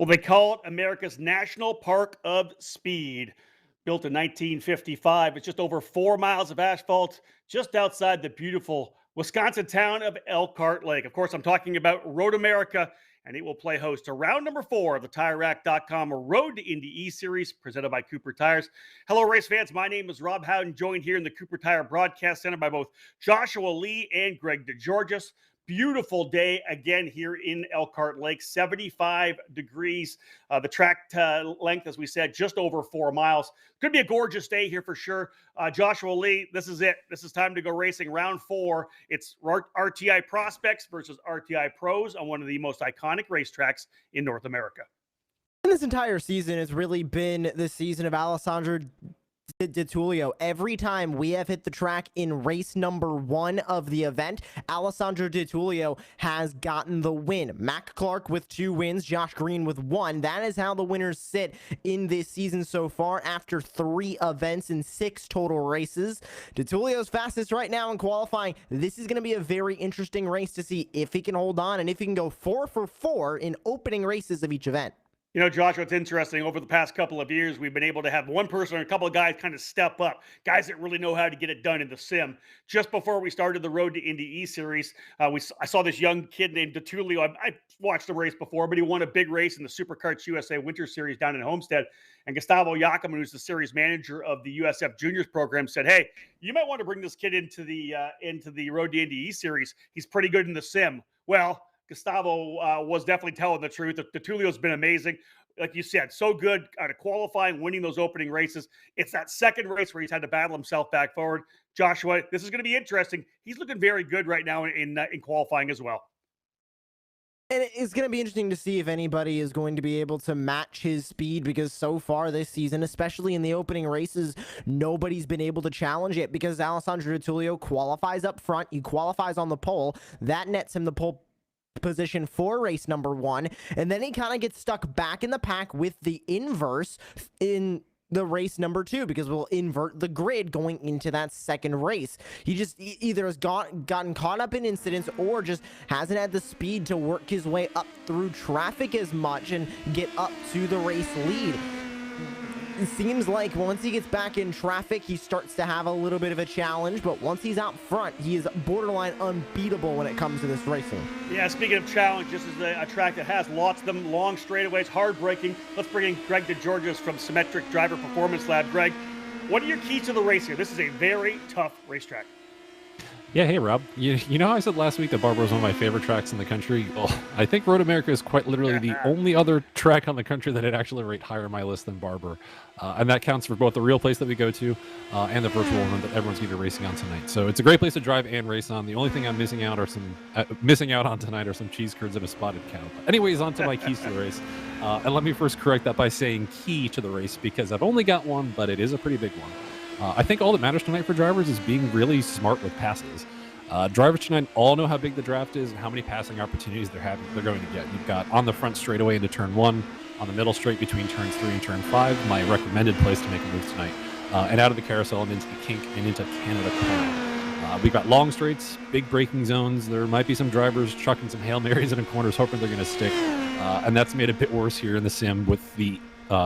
Well, they call it America's National Park of Speed. Built in 1955, it's just over 4 miles of asphalt just outside the beautiful Wisconsin town of Elkhart Lake. Of course, I'm talking about Road America, and it will play host to round number 4 of the TireRack.com Road to Indy eSeries presented by Cooper Tires. Hello, race fans. My name is Rob Howden, joined here in the Cooper Tire Broadcast Center by both Joshua Lee and Greg DeGeorgis. Beautiful day again here in Elkhart Lake, 75 degrees. The track length, as we said, just over 4 miles. Could be a gorgeous day here for sure. Joshua Lee, this is it. This is time to go racing. Round 4. It's RTI Prospects versus RTI Pros on one of the most iconic racetracks in North America. And this entire season has really been the season of Alessandro Di Tullio. Every time we have hit the track in race number 1 of the event, Alessandro Di Tullio has gotten the win. Mac Clark with 2 wins, Josh Green with 1. That is how the winners sit in this season so far after 3 events and 6 total races. Di Tullio's fastest right now in qualifying. This is going to be a very interesting race to see if he can hold on and if he can go 4 for 4 in opening races of each event. You know, Joshua, it's interesting. Over the past couple of years, we've been able to have one person or a couple of guys kind of step up, guys that really know how to get it done in the sim. Just before we started the Road to Indy eSeries, I saw this young kid named Di Tullio. I watched the race before, but he won a big race in the Superkarts USA Winter Series down in Homestead. And Gustavo Yakiman, who's the series manager of the USF Juniors program, said, "Hey, you might want to bring this kid into the Road to Indy eSeries. He's pretty good in the sim." Well, Gustavo was definitely telling the truth. Di Tullio's been amazing. Like you said, so good out of qualifying, winning those opening races. It's that second race where he's had to battle himself back forward. Joshua, this is going to be interesting. He's looking very good right now in qualifying as well. And it's going to be interesting to see if anybody is going to be able to match his speed, because so far this season, especially in the opening races, nobody's been able to challenge it because Alessandro Di Tullio qualifies up front. He qualifies on the pole. That nets him the pole position for race number 1, and then he kind of gets stuck back in the pack with the inverse in the race number 2, because we'll invert the grid going into that second race. He just either has gotten caught up in incidents or just hasn't had the speed to work his way up through traffic as much and get up to the race lead. It seems like once he gets back in traffic, he starts to have a little bit of a challenge, but once he's out front, he is borderline unbeatable when it comes to this racing. Yeah, speaking of challenge, this is a track that has lots of them, long straightaways, hard braking. Let's bring in Greg DeGeorgis from Symmetric Driver Performance Lab. Greg, what are your keys to the race here? This is a very tough racetrack. Yeah, hey, Rob. You know how I said last week that Barbara was one of my favorite tracks in the country? Well, I think Road America is quite literally the only other track on the country that I'd actually rate higher on my list than Barber. And that counts for both the real place that we go to and the virtual one that everyone's going to be racing on tonight. So it's a great place to drive and race on. The only thing I'm missing out on tonight are some cheese curds and a spotted cow. But anyways, on to my keys to the race. And let me first correct that by saying key to the race, because I've only got one, but it is a pretty big one. I think all that matters tonight for drivers is being really smart with passes. Drivers tonight all know how big the draft is and how many passing opportunities they're going to get. You've got on the front straightaway into turn 1, on the middle straight between turns 3 and turn 5, my recommended place to make a move tonight, and out of the carousel and into the kink and into Canada Corner. We've got long straights, big braking zones. There might be some drivers chucking some Hail Marys in the corners hoping they're going to stick, and that's made a bit worse here in the sim with the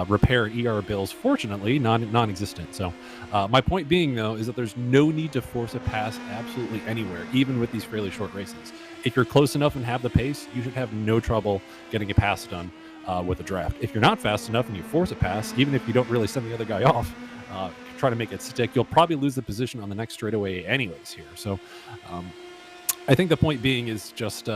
repair ER bills, fortunately, non-existent. So my point being, though, is that there's no need to force a pass absolutely anywhere, even with these fairly short races. If you're close enough and have the pace, you should have no trouble getting a pass done with a draft. If you're not fast enough and you force a pass, even if you don't really send the other guy off, try to make it stick, you'll probably lose the position on the next straightaway anyways here. So I think the point being is just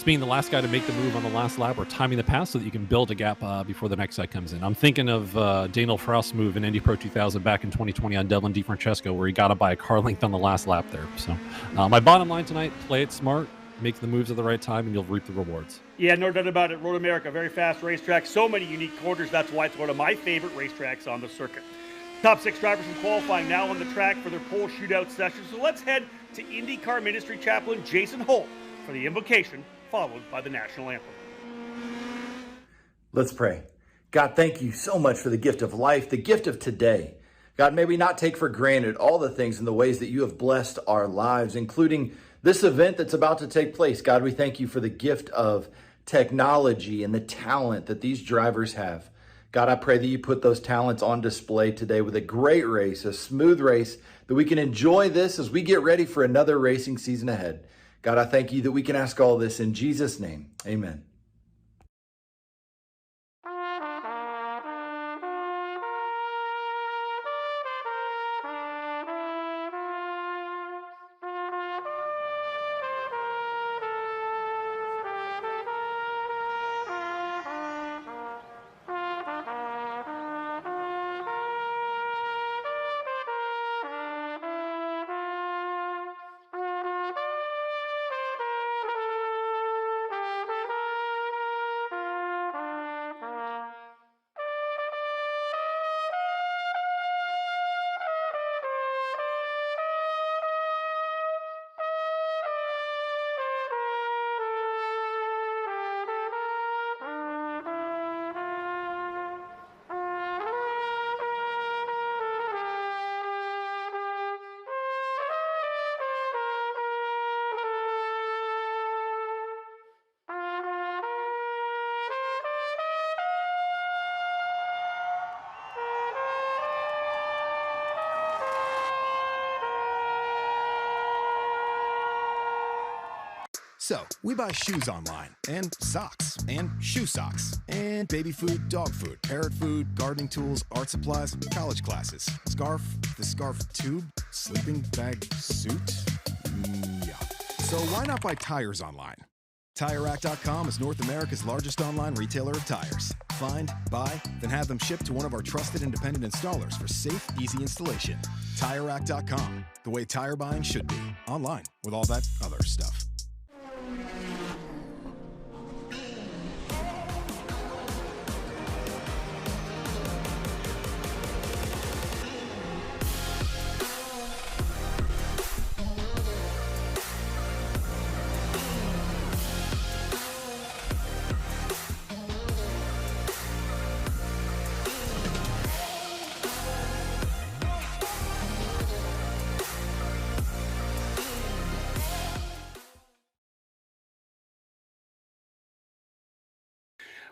being the last guy to make the move on the last lap or timing the pass so that you can build a gap before the next guy comes in. I'm thinking of Daniel Frost's move in Indy Pro 2000 back in 2020 on Devlin DiFrancesco, where he got him by a car length on the last lap there. So my bottom line tonight, play it smart, make the moves at the right time, and you'll reap the rewards. Yeah, no doubt about it. Road America, very fast racetrack. So many unique corners. That's why it's one of my favorite racetracks on the circuit. Top 6 drivers from qualifying now on the track for their pole shootout session. So let's head to IndyCar Ministry Chaplain Jason Holt for the invocation, followed by the national anthem. Let's pray. God, thank you so much for the gift of life, the gift of today. God, may we not take for granted all the things and the ways that you have blessed our lives, including this event that's about to take place. God, we thank you for the gift of technology and the talent that these drivers have. God, I pray that you put those talents on display today with a great race, a smooth race, that we can enjoy this as we get ready for another racing season ahead. God, I thank you that we can ask all this in Jesus' name. Amen. So, we buy shoes online, and socks, and shoe socks, and baby food, dog food, parrot food, gardening tools, art supplies, college classes, scarf, the scarf tube, sleeping bag suit? Yeah. So why not buy tires online? TireRack.com is North America's largest online retailer of tires. Find, buy, then have them shipped to one of our trusted independent installers for safe, easy installation. TireRack.com, the way tire buying should be. Online, with all that other stuff.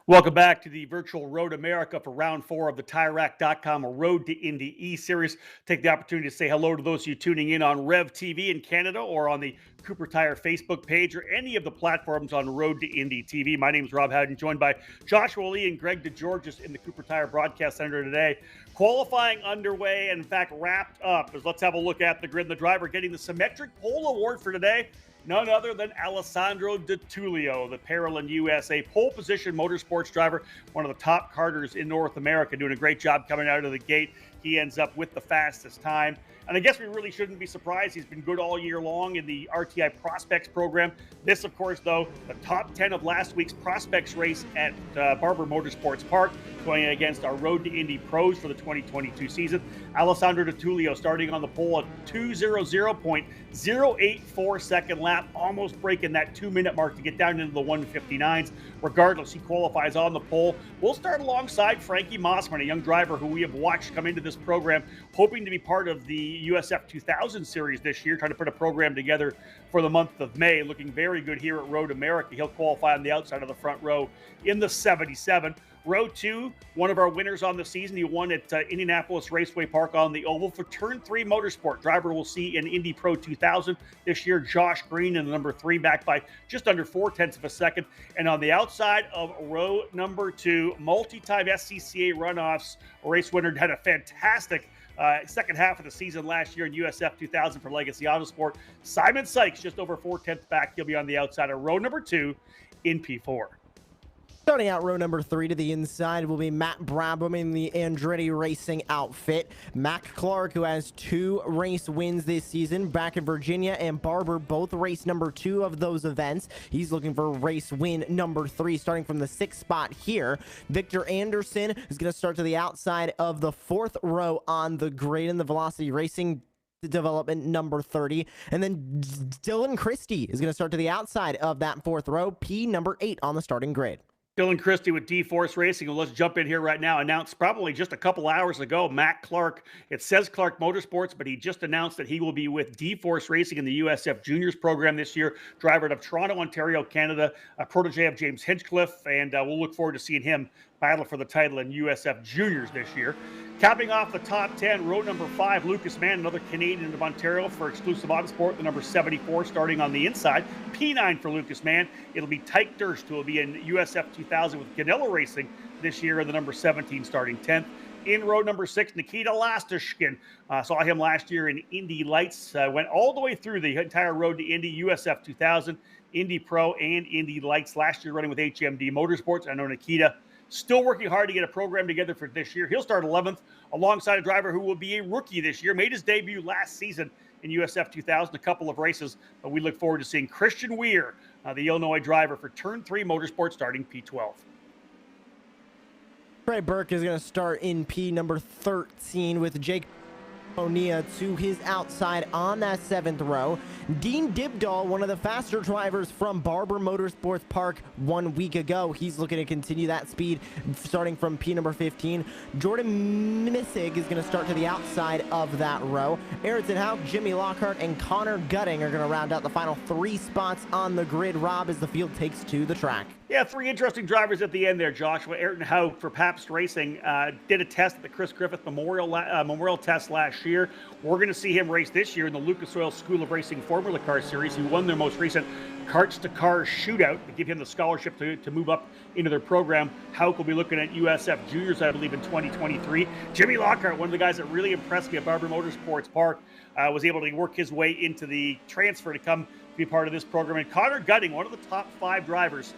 Welcome back to the virtual Road America for round 4 of the TireRack.com Road to Indy eSeries. Take the opportunity to say hello to those of you tuning in on Rev TV in Canada or on the Cooper Tire Facebook page or any of the platforms on Road to Indy TV. My name is Rob Howden, joined by Joshua Lee and Greg DeGeorgis in the Cooper Tire Broadcast Center today. Qualifying underway and, in fact, wrapped up. As let's have a look at the grid and the driver getting the Symmetric Pole Award for today. None other than Alessandro Di Tullio, the Parolin USA pole position motorsports driver, one of the top karters in North America, doing a great job coming out of the gate. He ends up with the fastest time. And I guess we really shouldn't be surprised. He's been good all year long in the RTI Prospects program. This, of course, though, the top 10 of last week's Prospects race at Barber Motorsports Park, going against our Road to Indy pros for the 2022 season. Alessandro Di Tullio starting on the pole at 2:00.084 second lap, almost breaking that 2-minute mark to get down into the 1:59s. Regardless, he qualifies on the pole. We'll start alongside Frankie Mossman, a young driver who we have watched come into this program, hoping to be part of the USF 2000 series this year, trying to put a program together for the month of May. Looking very good here at Road America. He'll qualify on the outside of the front row in the 77. Row 2, one of our winners on the season. He won at Indianapolis Raceway Park on the oval for Turn 3 Motorsport. Driver we'll see in Indy Pro 2000 this year, Josh Green in the number 3, back by just under 0.4 of a second. And on the outside of row number 2, multi-time SCCA runoffs race winner, had a fantastic second half of the season last year in USF 2000 for Legacy Autosport. Simon Sykes just over 0.4 back. He'll be on the outside of row number 2 in P4. Starting out row number 3 to the inside will be Matt Brabham in the Andretti Racing outfit. Mac Clark, who has 2 race wins this season, back in Virginia, and Barber, both race number 2 of those events. He's looking for race win number 3, starting from the 6th spot here. Victor Anderson is going to start to the outside of the 4th row on the grid in the Velocity Racing development number 30. And then Dylan Christie is going to start to the outside of that 4th row, P number 8 on the starting grid. Dylan Christie with D-Force Racing, and let's jump in here right now. Announced probably just a couple hours ago, Matt Clark. It says Clark Motorsports, but he just announced that he will be with D-Force Racing in the USF Juniors program this year. Driver out of Toronto, Ontario, Canada, a protege of James Hinchcliffe, and we'll look forward to seeing him battle for the title in USF Juniors this year. Capping off the top 10, row number 5, Lucas Mann, another Canadian of Ontario for Exclusive Autosport, the number 74, starting on the inside. P9 for Lucas Mann. It'll be Tyke Durst, who will be in USF 2000 with Ganella Racing this year, and the number 17 starting 10th. In row number 6, Nikita Lastishkin. Saw him last year in Indy Lights. Went all the way through the entire road to Indy, USF 2000, Indy Pro, and Indy Lights. Last year running with HMD Motorsports. I know Nikita still working hard to get a program together for this year. He'll start 11th alongside a driver who will be a rookie this year. Made his debut last season in USF 2000, a couple of races. But we look forward to seeing Christian Weir, the Illinois driver for Turn 3 Motorsports, starting P12. Trey Burke is going to start in P number 13 with Jake O'Neill to his outside on that 7th row. Dean Dibdahl, one of the faster drivers from Barber Motorsports Park 1 week ago. He's looking to continue that speed starting from P number 15. Jordan Missig is going to start to the outside of that row. Ayrton Hauk, Jimmy Lockhart, and Connor Gutting are going to round out the final 3 spots on the grid, Rob, as the field takes to the track. Yeah, 3 interesting drivers at the end there, Joshua. Ayrton Hauk for Pabst Racing did a test at the Chris Griffith Memorial Test last year. We're going to see him race this year in the Lucas Oil School of Racing Formula Car Series. He won their most recent Karts to Cars shootout to give him the scholarship to move up into their program. Hauk will be looking at USF Juniors, I believe, in 2023. Jimmy Lockhart, one of the guys that really impressed me at Barber Motorsports Park, was able to work his way into the transfer to come be part of this program. And Connor Gutting, one of the top 5 drivers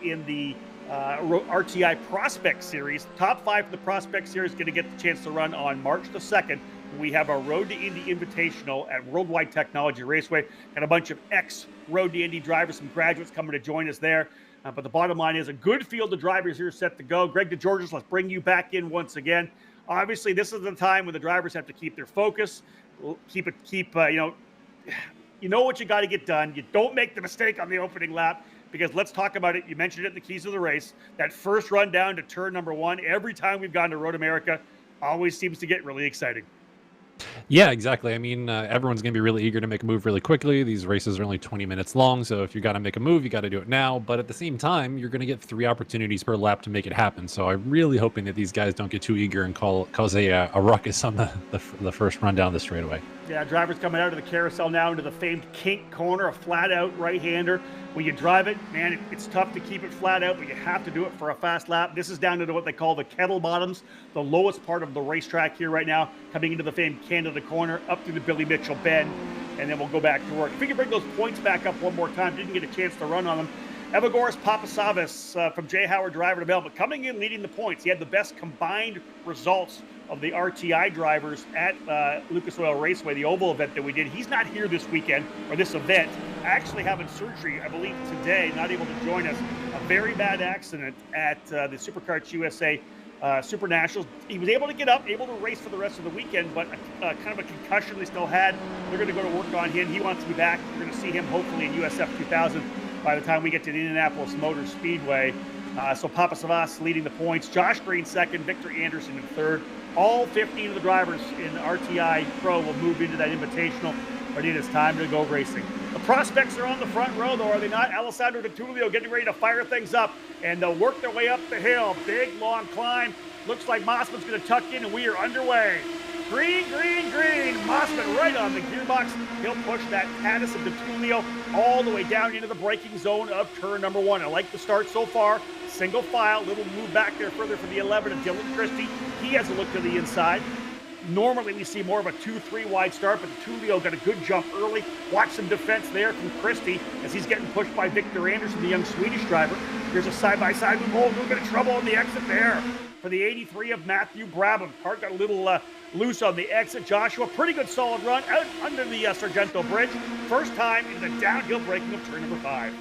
in the RTI Prospects Series. Top 5 for the Prospects Series going to get the chance to run on March the 2nd. We have a Road to Indy Invitational at Worldwide Technology Raceway, and a bunch of ex-Road to Indy drivers, some graduates coming to join us there. But the bottom line is a good field of drivers here set to go. Greg DeGeorges, let's bring you back in once again. Obviously, this is the time when the drivers have to keep their focus, you know what you got to get done. You don't make the mistake on the opening lap, because let's talk about it. You mentioned it in the keys of the race. That first run down to turn number 1, every time we've gone to Road America, always seems to get really exciting. Yeah, exactly. I mean, everyone's going to be really eager to make a move really quickly. These races are only 20 minutes long, so if you got to make a move, you got to do it now. But at the same time, you're going to get 3 opportunities per lap to make it happen. So I'm really hoping that these guys don't get too eager and cause a ruckus on the first run down the straightaway. Yeah, drivers coming out of the carousel now into the famed kink corner, a flat-out right-hander. When you drive it, man, it's tough to keep it flat out, but you have to do it for a fast lap. This is down to what they call the kettle bottoms, the lowest part of the racetrack here right now, coming into the famed Canada corner, up through the Billy Mitchell bend, and then we'll go back to work. If we can bring those points back up one more time, didn't get a chance to run on them. Evagoras Papasavas from Jay Howard driver to Bell, but coming in leading the points. He had the best combined results of the RTI drivers at Lucas Oil Raceway, the oval event that we did. He's not here this weekend, or this event, actually having surgery, I believe, today, not able to join us. A very bad accident at the Superkarts USA Super Nationals. He was able to get up, able to race for the rest of the weekend, but kind of a concussion they still had. They're going to go to work on him. He wants to be back. We're going to see him hopefully in USF 2000 by the time we get to the Indianapolis Motor Speedway. So Papasavas leading the points. Josh Green second, Victor Anderson in third. All 15 of the drivers in RTI Pro will move into that invitational, but it is time to go racing. The Prospects are on the front row, though, are they not? Alessandro Di Tullio getting ready to fire things up, and they'll work their way up the hill. Big, long climb. Looks like Mossman's going to tuck in, and we are underway. Green, green, green. Mossman right on the gearbox. He'll push that Tatis of Di Tullio all the way down into the braking zone of turn number 1. I like the start so far. Single file, little move back there further for the 11 of Dylan Christie. He has a look to the inside. Normally we see more of a 2-3 wide start, but Tullio got a good jump early. Watch some defense there from Christie as he's getting pushed by Victor Anderson, the young Swedish driver. Here's a side-by-side move. Oh, a little bit of trouble on the exit there for the 83 of Matthew Brabham. Cart got a little loose on the exit. Joshua, pretty good solid run out under the Sargento Bridge. First time in the downhill braking of turn number 5.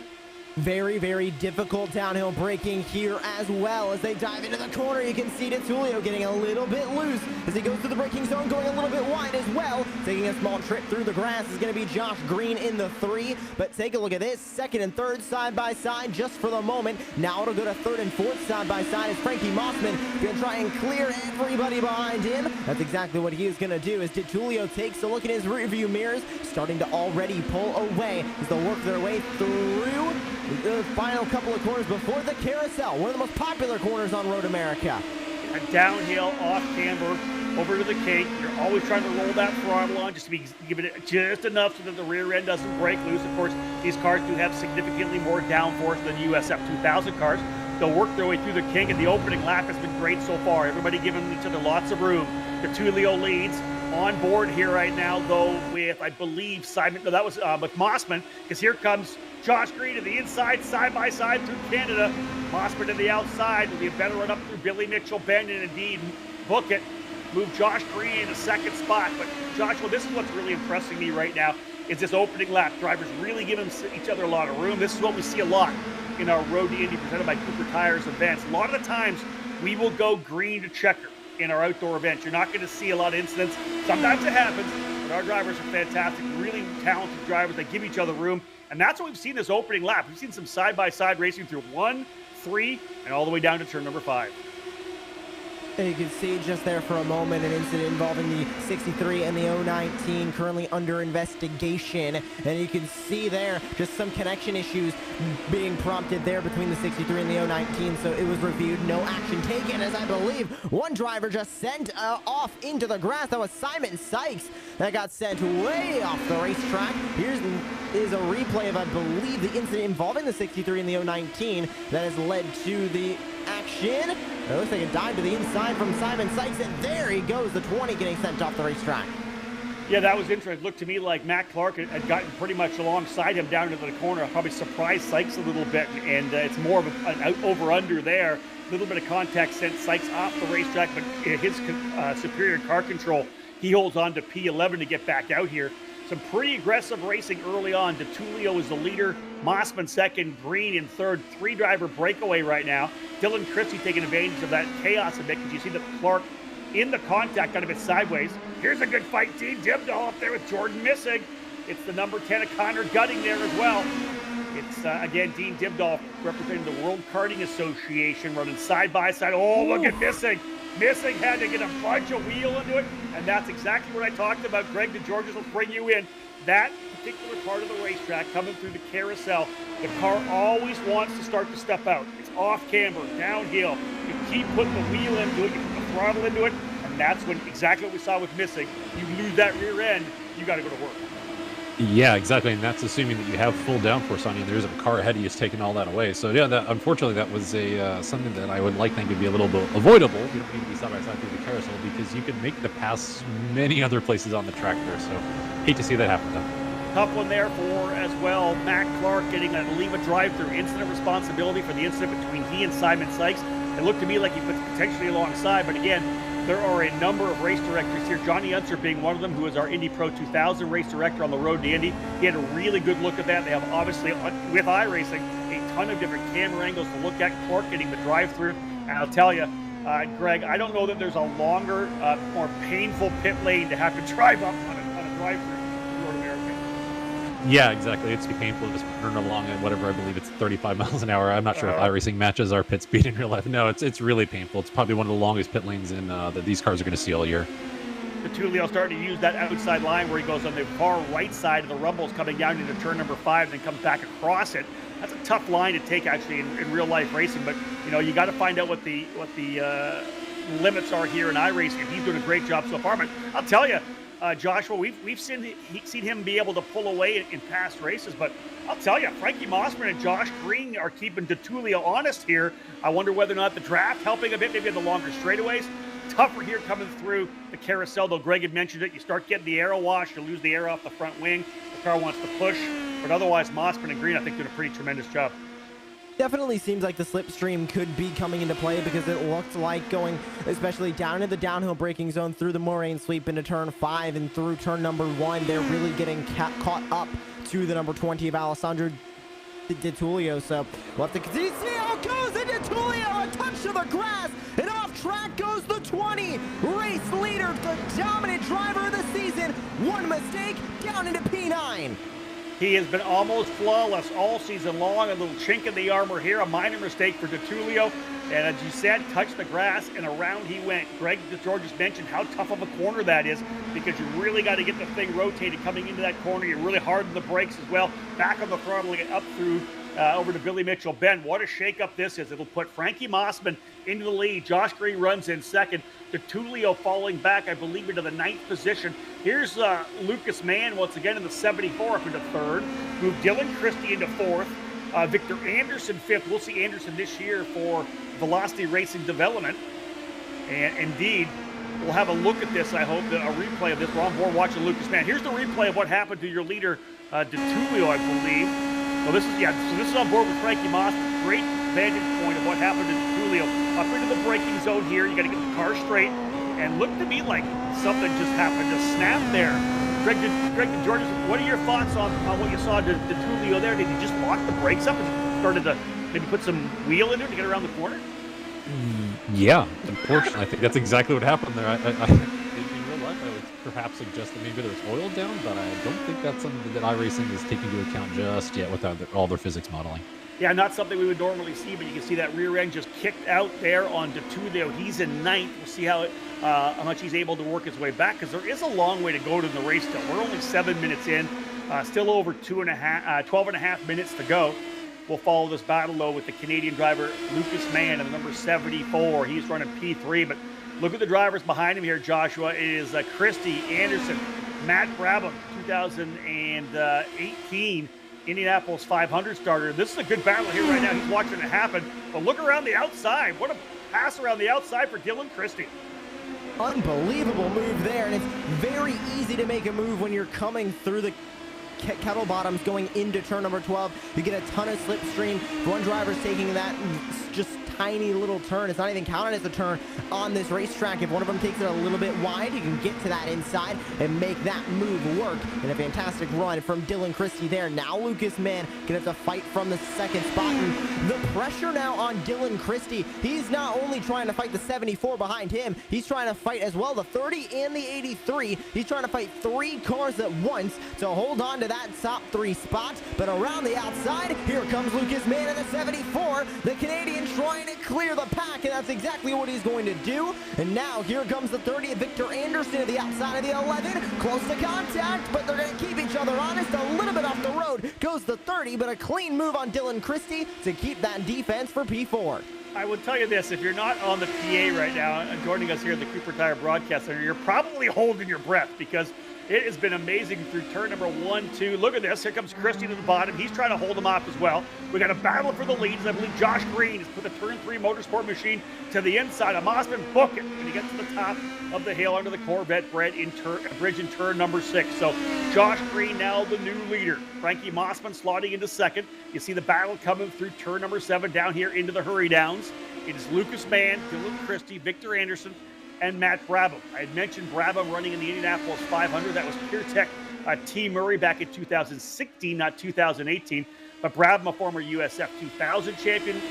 Very, very difficult downhill braking here as well as they dive into the corner. You can see Tulio getting a little bit loose as he goes through the braking zone, going a little bit wide as well. Taking a small trip through the grass is going to be Josh Green in the 3. But take a look at this. Second and third side by side just for the moment. Now it'll go to third and fourth side by side as Frankie Mossman going to try and clear everybody behind him. That's exactly what he is going to do as Tulio takes a look at his rearview mirrors, starting to already pull away as they'll work their way through the final couple of corners before the carousel, one of the most popular corners on Road America. A downhill, off camber, over to the cake. You're always trying to roll that throttle on just to be giving it just enough so that the rear end doesn't break loose. Of course, these cars do have significantly more downforce than USF 2000 cars. They'll work their way through the kink, and the opening lap has been great so far. Everybody giving each other lots of room. Tulio leads on board here right now, though, with, I believe, Simon. No, that was with Mossman, because here comes Josh Green to the inside, side by side through Canada. Mossman to the outside will be a better run up through Billy Mitchell, Bend, and indeed book it. Move Josh Green in the second spot. But Joshua, this is what's really impressing me right now is this opening lap. Drivers really giving each other a lot of room. This is what we see a lot in our Road to Indy presented by Cooper Tires events. A lot of the times we will go green to checker in our outdoor events. You're not going to see a lot of incidents. Sometimes it happens, but our drivers are fantastic, really talented drivers. They give each other room. And that's what we've seen this opening lap. We've seen some side-by-side racing through 1, 3, and all the way down to turn number 5. And you can see just there for a moment an incident involving the 63 and the 019 currently under investigation. And you can see there just some connection issues being prompted there between the 63 and the 019. So it was reviewed, no action taken, as I believe one driver just sent off into the grass. That was Simon Sykes that got sent way off the racetrack. Here's is a replay of, I believe, the incident involving the 63 and the 019 that has led to the action. It looks like a dive to the inside from Simon Sykes, and there he goes, the 20 getting sent off the racetrack. Yeah, that was interesting. It looked to me like Matt Clark had gotten pretty much alongside him down into the corner. Probably surprised Sykes a little bit, and it's more of an over-under there. A little bit of contact sent Sykes off the racetrack, but his superior car control, he holds on to P11 to get back out here. Some pretty aggressive racing early on. Tulio is the leader, Mossman second, Green in third. 3-driver breakaway right now. Dylan Christie taking advantage of that chaos a bit, because you see that Clark in the contact got a bit sideways. Here's a good fight. Dean Dibdahl up there with Jordan Missing. It's the number 10 of Connor Gutting there as well. It's, again, Dean Dibdahl representing the World Karting Association, running side by side. Oh, look at Missing. Missing had to get a bunch of wheel into it, and that's exactly what I talked about. Greg DeGeorges will bring you in. That particular part of the racetrack coming through the carousel, the car always wants to start to step out. It's off camber, downhill. You keep putting the wheel into it, you put the throttle into it, and that's when exactly what we saw with Missing. You lose that rear end, you got to go to work. Yeah, exactly, and that's assuming that you have full downforce on you. There's a car ahead of you is taking all that away. So yeah, that unfortunately that was a something that I would like think would be a little bit avoidable. You don't need to be side by side through the carousel because you can make the pass many other places on the track there. So hate to see that happen though. Tough one there for as well. Matt Clark getting, I believe, a drive-through incident responsibility for the incident between he and Simon Sykes. It looked to me like he was potentially alongside, but again, there are a number of race directors here, Johnny Unser being one of them, who is our Indy Pro 2000 race director on the road to Indy. He had a really good look at that. They have, obviously, with iRacing, a ton of different camera angles to look at. Clark getting the drive-through. And I'll tell you, Greg, I don't know that there's a longer, more painful pit lane to have to drive up on a drive-through in North America. Yeah, exactly. It's painful to just run along at whatever, I believe it's 35 miles an hour. I'm not sure if iRacing matches our pit speed in real life. No, it's really painful. It's probably one of the longest pit lanes in that these cars are going to see all year. Tulio starting to use that outside line where he goes on the far right side of the rumbles coming down into turn number 5 and then comes back across it. That's a tough line to take actually in real life racing, but you know, you got to find out what the limits are here in iRacing. He's doing a great job so far, but I'll tell you, Joshua, we've seen him be able to pull away in past races, but I'll tell you, Frankie Mossman and Josh Green are keeping Tulio honest here. I wonder whether or not the draft helping a bit, maybe in the longer straightaways. Tougher here coming through the carousel, though Greg had mentioned it. You start getting the aero wash, you lose the air off the front wing. The car wants to push, but otherwise Mossman and Green, I think, did a pretty tremendous job. Definitely seems like the slipstream could be coming into play because it looked like going especially down in the downhill braking zone through the moraine sweep into turn 5 and through turn number 1. They're really getting caught up to the number 20 of Alessandro DeTulio. So we'll have to continue to see how it goes. And DeTulio, a touch to the grass, and off track goes the 20. Race leader, the dominant driver of the season. One mistake, down into P9. He has been almost flawless all season long. A little chink in the armor here, a minor mistake for DeTulio. And as you said, touched the grass and around he went. Greg DeGeorge mentioned how tough of a corner that is, because you really got to get the thing rotated coming into that corner. You really harden the brakes as well. Back on the throttle, get up through over to Billy Mitchell. Ben, what a shakeup this is. It'll put Frankie Mossman into the lead. Josh Green runs in second. DeTulio falling back, I believe, into the 9th position. Here's Lucas Mann once again in the 74 up into 3rd. Move Dylan Christie into 4th. Victor Anderson 5th. We'll see Anderson this year for Velocity Racing Development. And indeed, we'll have a look at this, I hope, a replay of this. We're on board watching Lucas Mann. Here's the replay of what happened to your leader, DeTulio, I believe. So this is on board with Frankie Moss. Great vantage point of what happened to DeTulio. Up into the braking zone here. You got to get the car straight. And looked to me like something just happened to snap there. Greg DeGeorge, what are your thoughts on what you saw DeTulio there? Did he just lock the brakes up and started to maybe put some wheel in it to get around the corner? Yeah, unfortunately, I think that's exactly what happened there. In real life, I would perhaps suggest that maybe there's oil down, but I don't think that's something that iRacing is taking into account just yet without all their physics modeling. Yeah, not something we would normally see, but you can see that rear end just kicked out there on DeTulio. He's in 9th. We'll see how much he's able to work his way back, because there is a long way to go to the race still. We're only 7 minutes in, still over 12 and a half minutes to go. We'll follow this battle, though, with the Canadian driver Lucas Mann in the number 74. He's running P3, but look at the drivers behind him here, Joshua. It is Christie, Anderson, Matt Brabham, 2018 Indianapolis 500 starter. This is a good battle here right now. He's watching it happen, but look around the outside. What a pass around the outside for Dylan Christie. Unbelievable move there, and it's very easy to make a move when you're coming through the kettle bottoms going into turn number 12. You get a ton of slipstream. One driver's taking that just tiny little turn. It's not even counted as a turn on this racetrack. If one of them takes it a little bit wide, you can get to that inside and make that move work. And a fantastic run from Dylan Christie there. Now Lucas Mann gonna have to fight from the 2nd spot. And the pressure now on Dylan Christie. He's not only trying to fight the 74 behind him, he's trying to fight as well the 30 and the 83. He's trying to fight 3 cars at once to hold on to that top 3 spot. But around the outside, here comes Lucas Mann in the 74. The Canadian trying to clear the pack, and that's exactly what he's going to do. And now here comes the 30, Victor Anderson to the outside of the 11. Close to contact, but they're going to keep each other honest. A little bit off the road goes the 30, but a clean move on Dylan Christie to keep that defense for P4. I will tell you this, if you're not on the PA right now and joining us here at the Cooper Tire Broadcast Center, you're probably holding your breath, because it has been amazing through turn number 1, 2. Look at this. Here comes Christie to the bottom. He's trying to hold him off as well. We got a battle for the leads. I believe Josh Green has put the turn 3 motorsport machine to the inside of Mossman. Book it. And he gets to the top of the hill under the Corvette bridge in turn number 6. So Josh Green now the new leader. Frankie Mossman slotting into 2nd. You see the battle coming through turn number 7 down here into the hurry downs. It is Lucas Mann, Dylan Christie, Victor Anderson, and Matt Brabham. I had mentioned Brabham running in the Indianapolis 500. That was PureTech T. Murray back in 2016, not 2018. But Brabham, a former USF 2000 champion,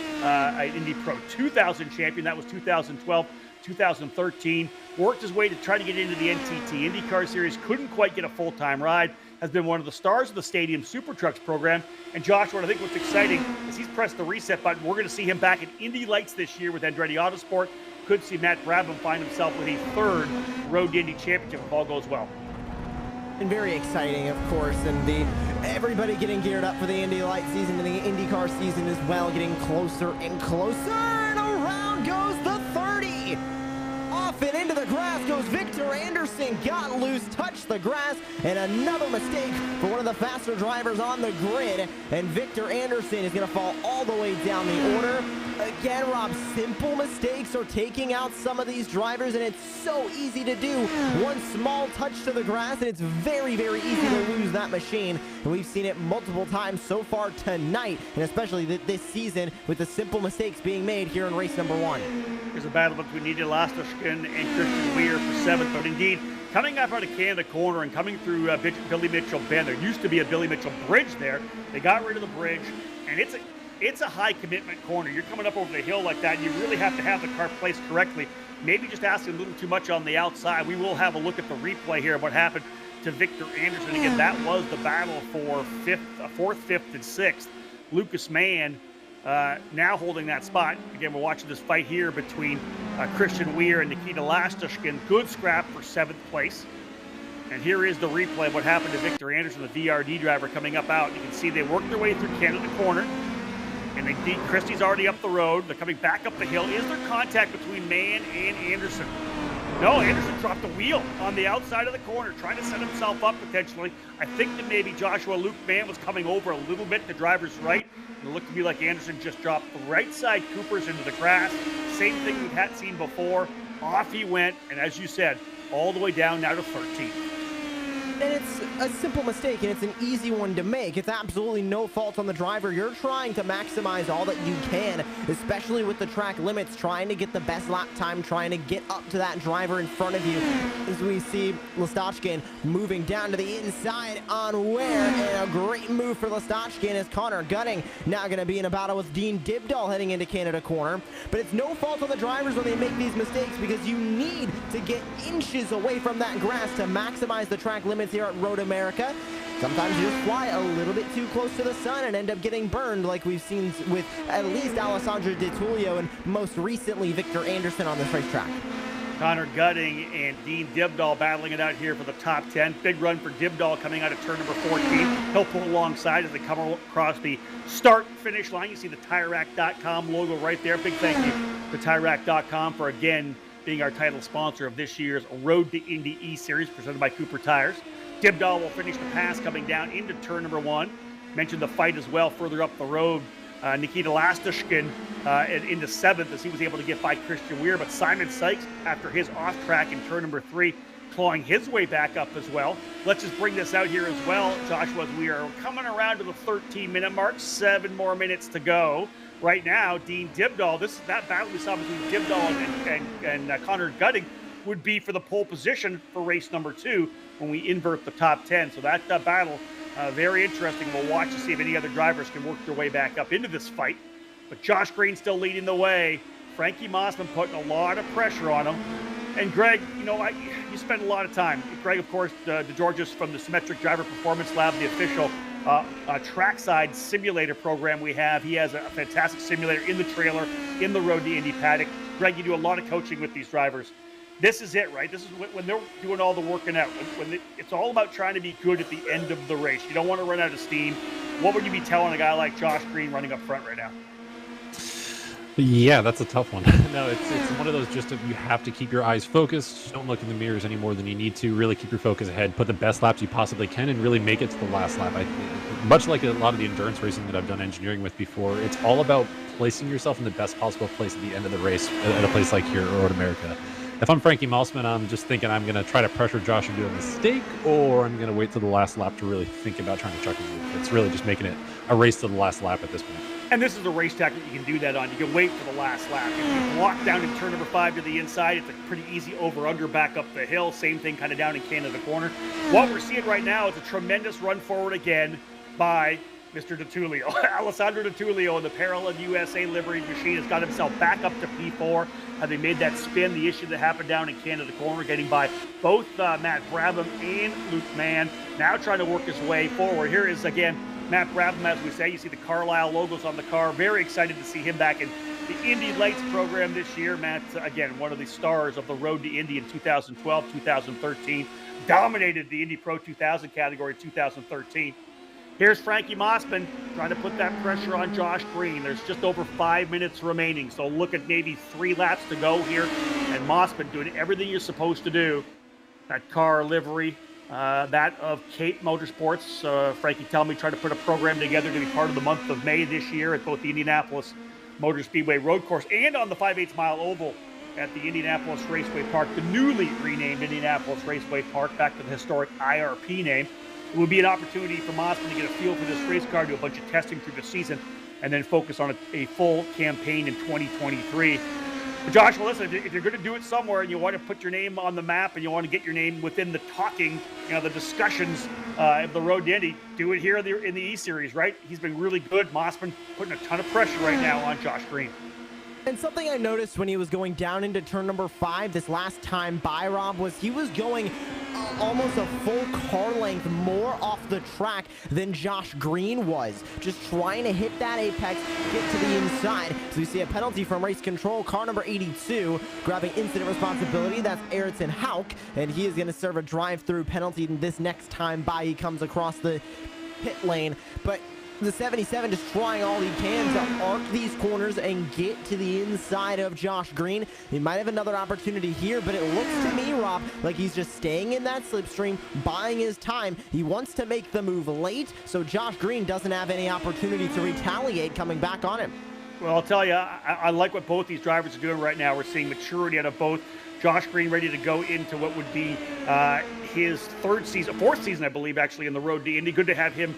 Indy Pro 2000 champion. That was 2012, 2013. Worked his way to try to get into the NTT IndyCar Series. Couldn't quite get a full-time ride. Has been one of the stars of the Stadium Super Trucks program. And Josh, what I think what's exciting is he's pressed the reset button. We're going to see him back in Indy Lights this year with Andretti Autosport. Could see Matt Brabham find himself with a 3rd Road to Indy championship if all goes well. And very exciting, of course, and everybody getting geared up for the Indy Light season and the IndyCar season as well, getting closer and closer, and around goes the 30. Off and into the grass goes Victor Anderson, got loose, touched the grass, and another mistake for one of the faster drivers on the grid, and Victor Anderson is going to fall all the way down the order. Again, Rob, simple mistakes are taking out some of these drivers, and it's so easy to do. One small touch to the grass, and it's very, very easy to lose that machine. And we've seen it multiple times so far tonight, and especially this season with the simple mistakes being made here in race number 1. There's a battle between Nidhi Lastoshkin and Christian Weir for 7th, but indeed, coming up out of Canada Corner and coming through Billy Mitchell Bend, there used to be a Billy Mitchell bridge there. They got rid of the bridge, And it's a high commitment corner. You're coming up over the hill like that, and you really have to have the car placed correctly. Maybe just asking a little too much on the outside. We will have a look at the replay here of what happened to Victor Anderson. Again, that was the battle for fourth, fifth, and sixth. Lucas Mann now holding that spot. Again, we're watching this fight here between Christian Weir and Nikita Lastashkin. Good scrap for 7th place. And here is the replay of what happened to Victor Anderson, the VRD driver, coming up out. You can see they worked their way through Canada corner. And indeed, Christie's already up the road. They're coming back up the hill. Is there contact between Mann and Anderson? No, Anderson dropped the wheel on the outside of the corner, trying to set himself up potentially. I think that maybe Luke Mann was coming over a little bit to driver's right. It looked to me like Anderson just dropped the right side Coopers into the grass. Same thing we had seen before. Off he went, and as you said, all the way down now to 13th. And it's a simple mistake, and it's an easy one to make. It's absolutely no fault on the driver. You're trying to maximize all that you can, especially with the track limits, trying to get the best lap time, trying to get up to that driver in front of you. As we see Lastashkin moving down to the inside on Ware, and a great move for Lastashkin as Connor Gutting now going to be in a battle with Dean Dibdahl heading into Canada corner. But it's no fault on the drivers when they make these mistakes, because you need to get inches away from that grass to maximize the track limits here at Road America. Sometimes you just fly a little bit too close to the sun and end up getting burned, like we've seen with at least Alessandro De Tullio and most recently Victor Anderson on this racetrack. Connor Gutting and Dean Dibdahl battling it out here for the top 10. Big run for Dibdahl coming out of turn number 14. He'll pull alongside as they come across the start-finish line. You see the TireRack.com logo right there. Big thank you to TireRack.com for, again, being our title sponsor of this year's Road to Indy eSeries presented by Cooper Tires. Dibdahl will finish the pass coming down into turn number 1. Mentioned the fight as well further up the road. Nikita Lastashkin into 7th as he was able to get by Christian Weir. But Simon Sykes, after his off track in turn number 3, clawing his way back up as well. Let's just bring this out here as well, Joshua, as we are coming around to the 13-minute mark. 7 more minutes to go. Right now, Dean Dibdahl, that battle we saw between Dibdahl and Connor Gutting would be for the pole position for race number 2 when we invert the top 10. So that battle, very interesting. We'll watch to see if any other drivers can work their way back up into this fight. But Josh Green still leading the way. Frankie Mossman putting a lot of pressure on him. And Greg, you spend a lot of time. Greg, of course, DeGeorgis from the Symmetric Driver Performance Lab, the official trackside simulator program we have. He has a fantastic simulator in the trailer, in the Road to Indy paddock. Greg, you do a lot of coaching with these drivers. This is it, right? This is when they're doing all the working out. It's all about trying to be good at the end of the race. You don't want to run out of steam. What would you be telling a guy like Josh Green running up front right now? Yeah, that's a tough one. No, it's one of those you have to keep your eyes focused. Just don't look in the mirrors any more than you need to. Really keep your focus ahead. Put the best laps you possibly can and really make it to the last lap. Much like a lot of the endurance racing that I've done engineering with before, it's all about placing yourself in the best possible place at the end of the race at a place like here, Road America. If I'm Frankie Mossman, I'm just thinking I'm going to try to pressure Josh into a mistake, or I'm going to wait till the last lap to really think about trying to chuck him in. It's really just making it a race to the last lap at this point. And this is a racetrack that you can do that on. You can wait for the last lap. If you block down in turn number 5 to the inside, it's a pretty easy over-under back up the hill. Same thing kind of down in Canada corner. What we're seeing right now is a tremendous run forward again by Mr. De Tullio. Alessandro De Tullio in the Parallel USA livery machine has got himself back up to P4. Having made that spin, the issue that happened down in Canada corner, getting by both Matt Brabham and Luke Mann. Now trying to work his way forward. Here is, again, Matt Brabham, as we say. You see the Carlisle logos on the car. Very excited to see him back in the Indy Lights program this year. Matt, again, one of the stars of the Road to Indy in 2012, 2013. Dominated the Indy Pro 2000 category in 2013. Here's Frankie Mossman trying to put that pressure on Josh Green. There's just over 5 minutes remaining, so look at maybe 3 laps to go here. And Mossman doing everything you're supposed to do. That car livery, that of Cape Motorsports. Frankie telling me trying to put a program together to be part of the month of May this year at both the Indianapolis Motor Speedway Road Course and on the 5/8 mile oval at the Indianapolis Raceway Park, the newly renamed Indianapolis Raceway Park, back to the historic IRP name. It would be an opportunity for Mossman to get a feel for this race car, do a bunch of testing through the season, and then focus on a full campaign in 2023. Josh, well, listen, if you're going to do it somewhere and you want to put your name on the map and you want to get your name within the talking, the discussions of the road to Indy, do it here in the eSeries, right? He's been really good. Mossman putting a ton of pressure right now on Josh Green. And something I noticed when he was going down into turn number 5 this last time by, Rob, was he was going almost a full car length more off the track than Josh Green was. Just trying to hit that apex, get to the inside. So you see a penalty from race control, car number 82, grabbing incident responsibility. That's Ayrton Hauk, and he is going to serve a drive-through penalty this next time by he comes across the pit lane. But the 77 just trying all he can to arc these corners and get to the inside of Josh Green. He might have another opportunity here, but it looks to me, Rob, like he's just staying in that slipstream, buying his time. He wants to make the move late, so Josh Green doesn't have any opportunity to retaliate coming back on him. Well, I'll tell you, I like what both these drivers are doing right now. We're seeing maturity out of both. Josh Green ready to go into what would be his fourth season, I believe, actually, in the road to Indy. Good to have him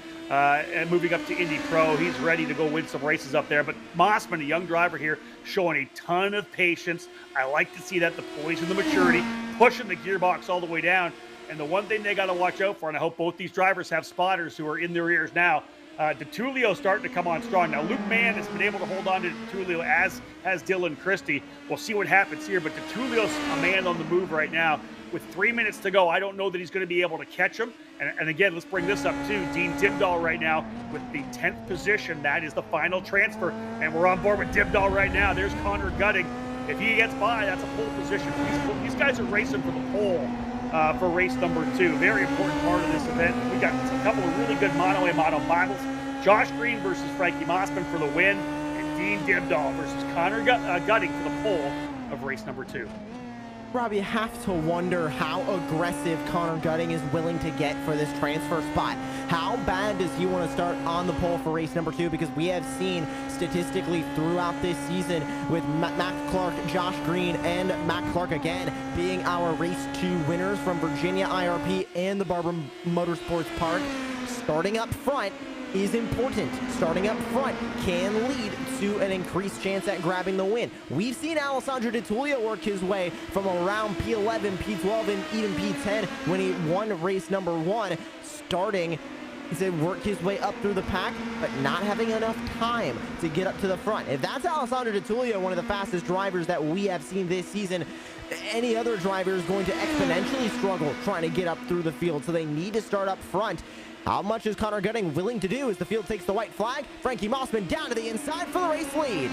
moving up to Indy Pro. He's ready to go win some races up there. But Mossman, a young driver here, showing a ton of patience. I like to see that, the poise and the maturity, pushing the gearbox all the way down. And the one thing they got to watch out for, and I hope both these drivers have spotters who are in their ears now, DeTulio starting to come on strong. Now, Luke Mann has been able to hold on to DeTulio, as has Dylan Christie. We'll see what happens here, but DeTulio's a man on the move right now. With 3 minutes to go, I don't know that he's going to be able to catch him. And again, let's bring this up too. Dean Dibdahl right now with the 10th position. That is the final transfer, and we're on board with Dibdahl right now. There's Connor Gutting. If he gets by, that's a pole position. These guys are racing for the pole. For race number 2. Very important part of this event. We got a couple of really good mono and mono finals. Josh Green versus Frankie Mossman for the win, and Dean Dibdahl versus Connor Gutting for the pole of race number 2. Rob, you have to wonder how aggressive Connor Gutting is willing to get for this transfer spot. How bad does he want to start on the pole for race number 2? Because we have seen statistically throughout this season with Matt Clark, Josh Green, and Matt Clark again being our race 2 winners from Virginia IRP and the Barber Motorsports Park. Starting up front is important. Starting up front can lead to an increased chance at grabbing the win. We've seen Alessandro DeTulio work his way from around P11, P12, and even P10 when he won race number 1, starting to work his way up through the pack, but not having enough time to get up to the front. If that's Alessandro DeTulio, one of the fastest drivers that we have seen this season, any other driver is going to exponentially struggle trying to get up through the field, so they need to start up front. How much is Connor Gutting willing to do as the field takes the white flag? Frankie Mossman down to the inside for the race lead.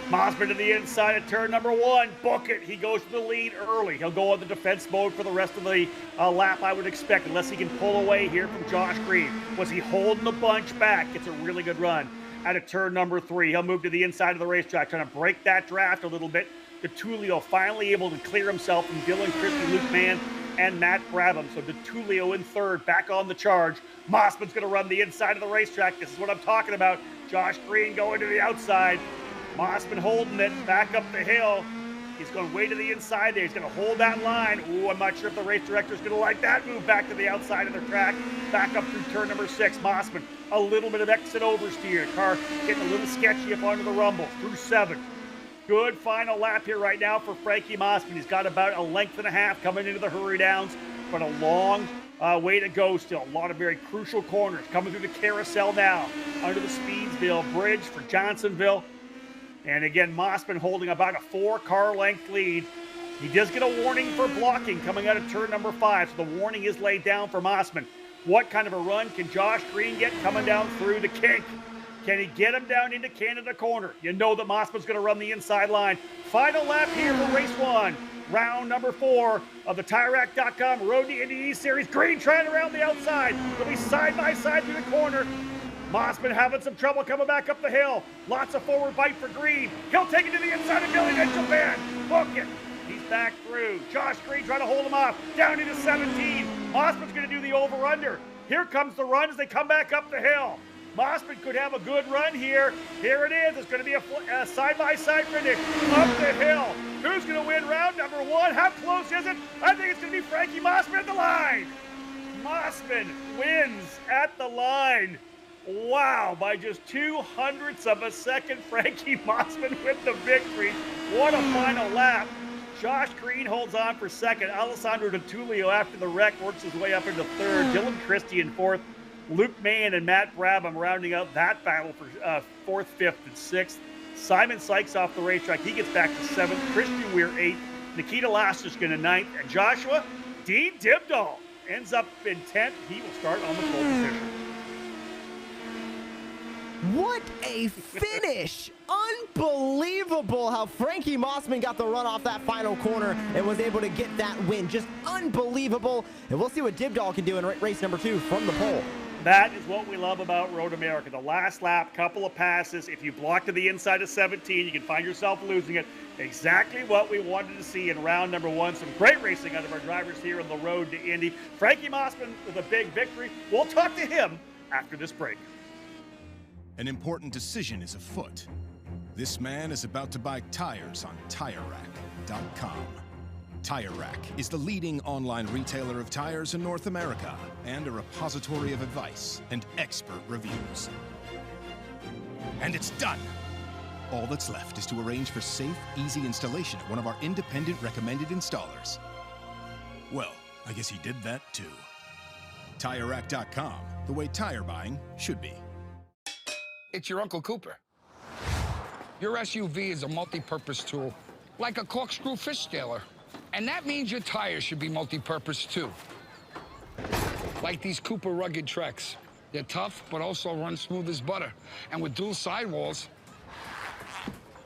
Mossman to the inside at turn number 1. Book it. He goes to the lead early. He'll go on the defense mode for the rest of the lap, I would expect, unless he can pull away here from Josh Green. Was he holding the bunch back? It's a really good run. Out of turn number 3, he'll move to the inside of the racetrack, trying to break that draft a little bit. DeTulio finally able to clear himself from Dylan Christie, Luke Mann, and Matt Brabham. So DeTulio in third, back on the charge. Mossman's going to run the inside of the racetrack. This is what I'm talking about. Josh Green going to the outside. Mossman holding it back up the hill. He's going way to the inside there. He's going to hold that line. Ooh, I'm not sure if the race director's going to like that move back to the outside of the track. Back up through turn number 6. Mossman, a little bit of exit oversteer. Car getting a little sketchy up onto the rumble through 7. Good final lap here right now for Frankie Mossman. He's got about a length and a half coming into the hurry downs, but a long way to go still. A lot of very crucial corners coming through the carousel now under the Speedsville Bridge for Johnsonville. And again, Mossman holding about a 4-car length lead. He does get a warning for blocking coming out of turn number 5, so the warning is laid down for Mossman. What kind of a run can Josh Green get coming down through the kink? Can he get him down into Canada Corner? You know that Mossman's going to run the inside line. Final lap here for race 1. Round number 4 of the TireRack.com Road to Indy eSeries. Green trying around the outside. They'll be side by side through the corner. Mossman having some trouble coming back up the hill. Lots of forward bite for Green. He'll take it to the inside of Billy Mitchell Band. Book it. He's back through. Josh Green trying to hold him off. Down into 17. Mossman's going to do the over-under. Here comes the run as they come back up the hill. Mossman could have a good run here. Here it is. It's going to be a side-by-side finish up the hill. Who's going to win round number 1? How close is it? I think it's going to be Frankie Mossman at the line. Mossman wins at the line. Wow, by just 2/100ths of a second, Frankie Mossman with the victory. What a final lap. Josh Green holds on for second. Alessandro DiTullio, after the wreck, works his way up into third. Dylan Christie in fourth. Luke Mann and Matt Brabham rounding out that battle for fourth, fifth, and sixth. Simon Sykes off the racetrack. He gets back to seventh. Christian Weir, eighth. Nikita Lasterkin in ninth. And Joshua, Dean Dibdahl ends up in 10th. He will start on the pole position. What a finish! Unbelievable how Frankie Mossman got the run off that final corner and was able to get that win. Just unbelievable. And we'll see what Dibdahl can do in race number 2 from the pole. That is what we love about Road America. The last lap, couple of passes. If you block to the inside of 17, you can find yourself losing it. Exactly what we wanted to see in round number 1. Some great racing out of our drivers here on the road to Indy. Frankie Mossman with a big victory. We'll talk to him after this break. An important decision is afoot. This man is about to buy tires on TireRack.com. Tire Rack is the leading online retailer of tires in North America and a repository of advice and expert reviews. And it's done! All that's left is to arrange for safe, easy installation at one of our independent recommended installers. Well, I guess he did that too. TireRack.com, the way tire buying should be. It's your Uncle Cooper. Your SUV is a multi-purpose tool, like a corkscrew fish scaler. And that means your tires should be multi-purpose too. Like these Cooper rugged Treks. They're tough, but also run smooth as butter. And with dual sidewalls,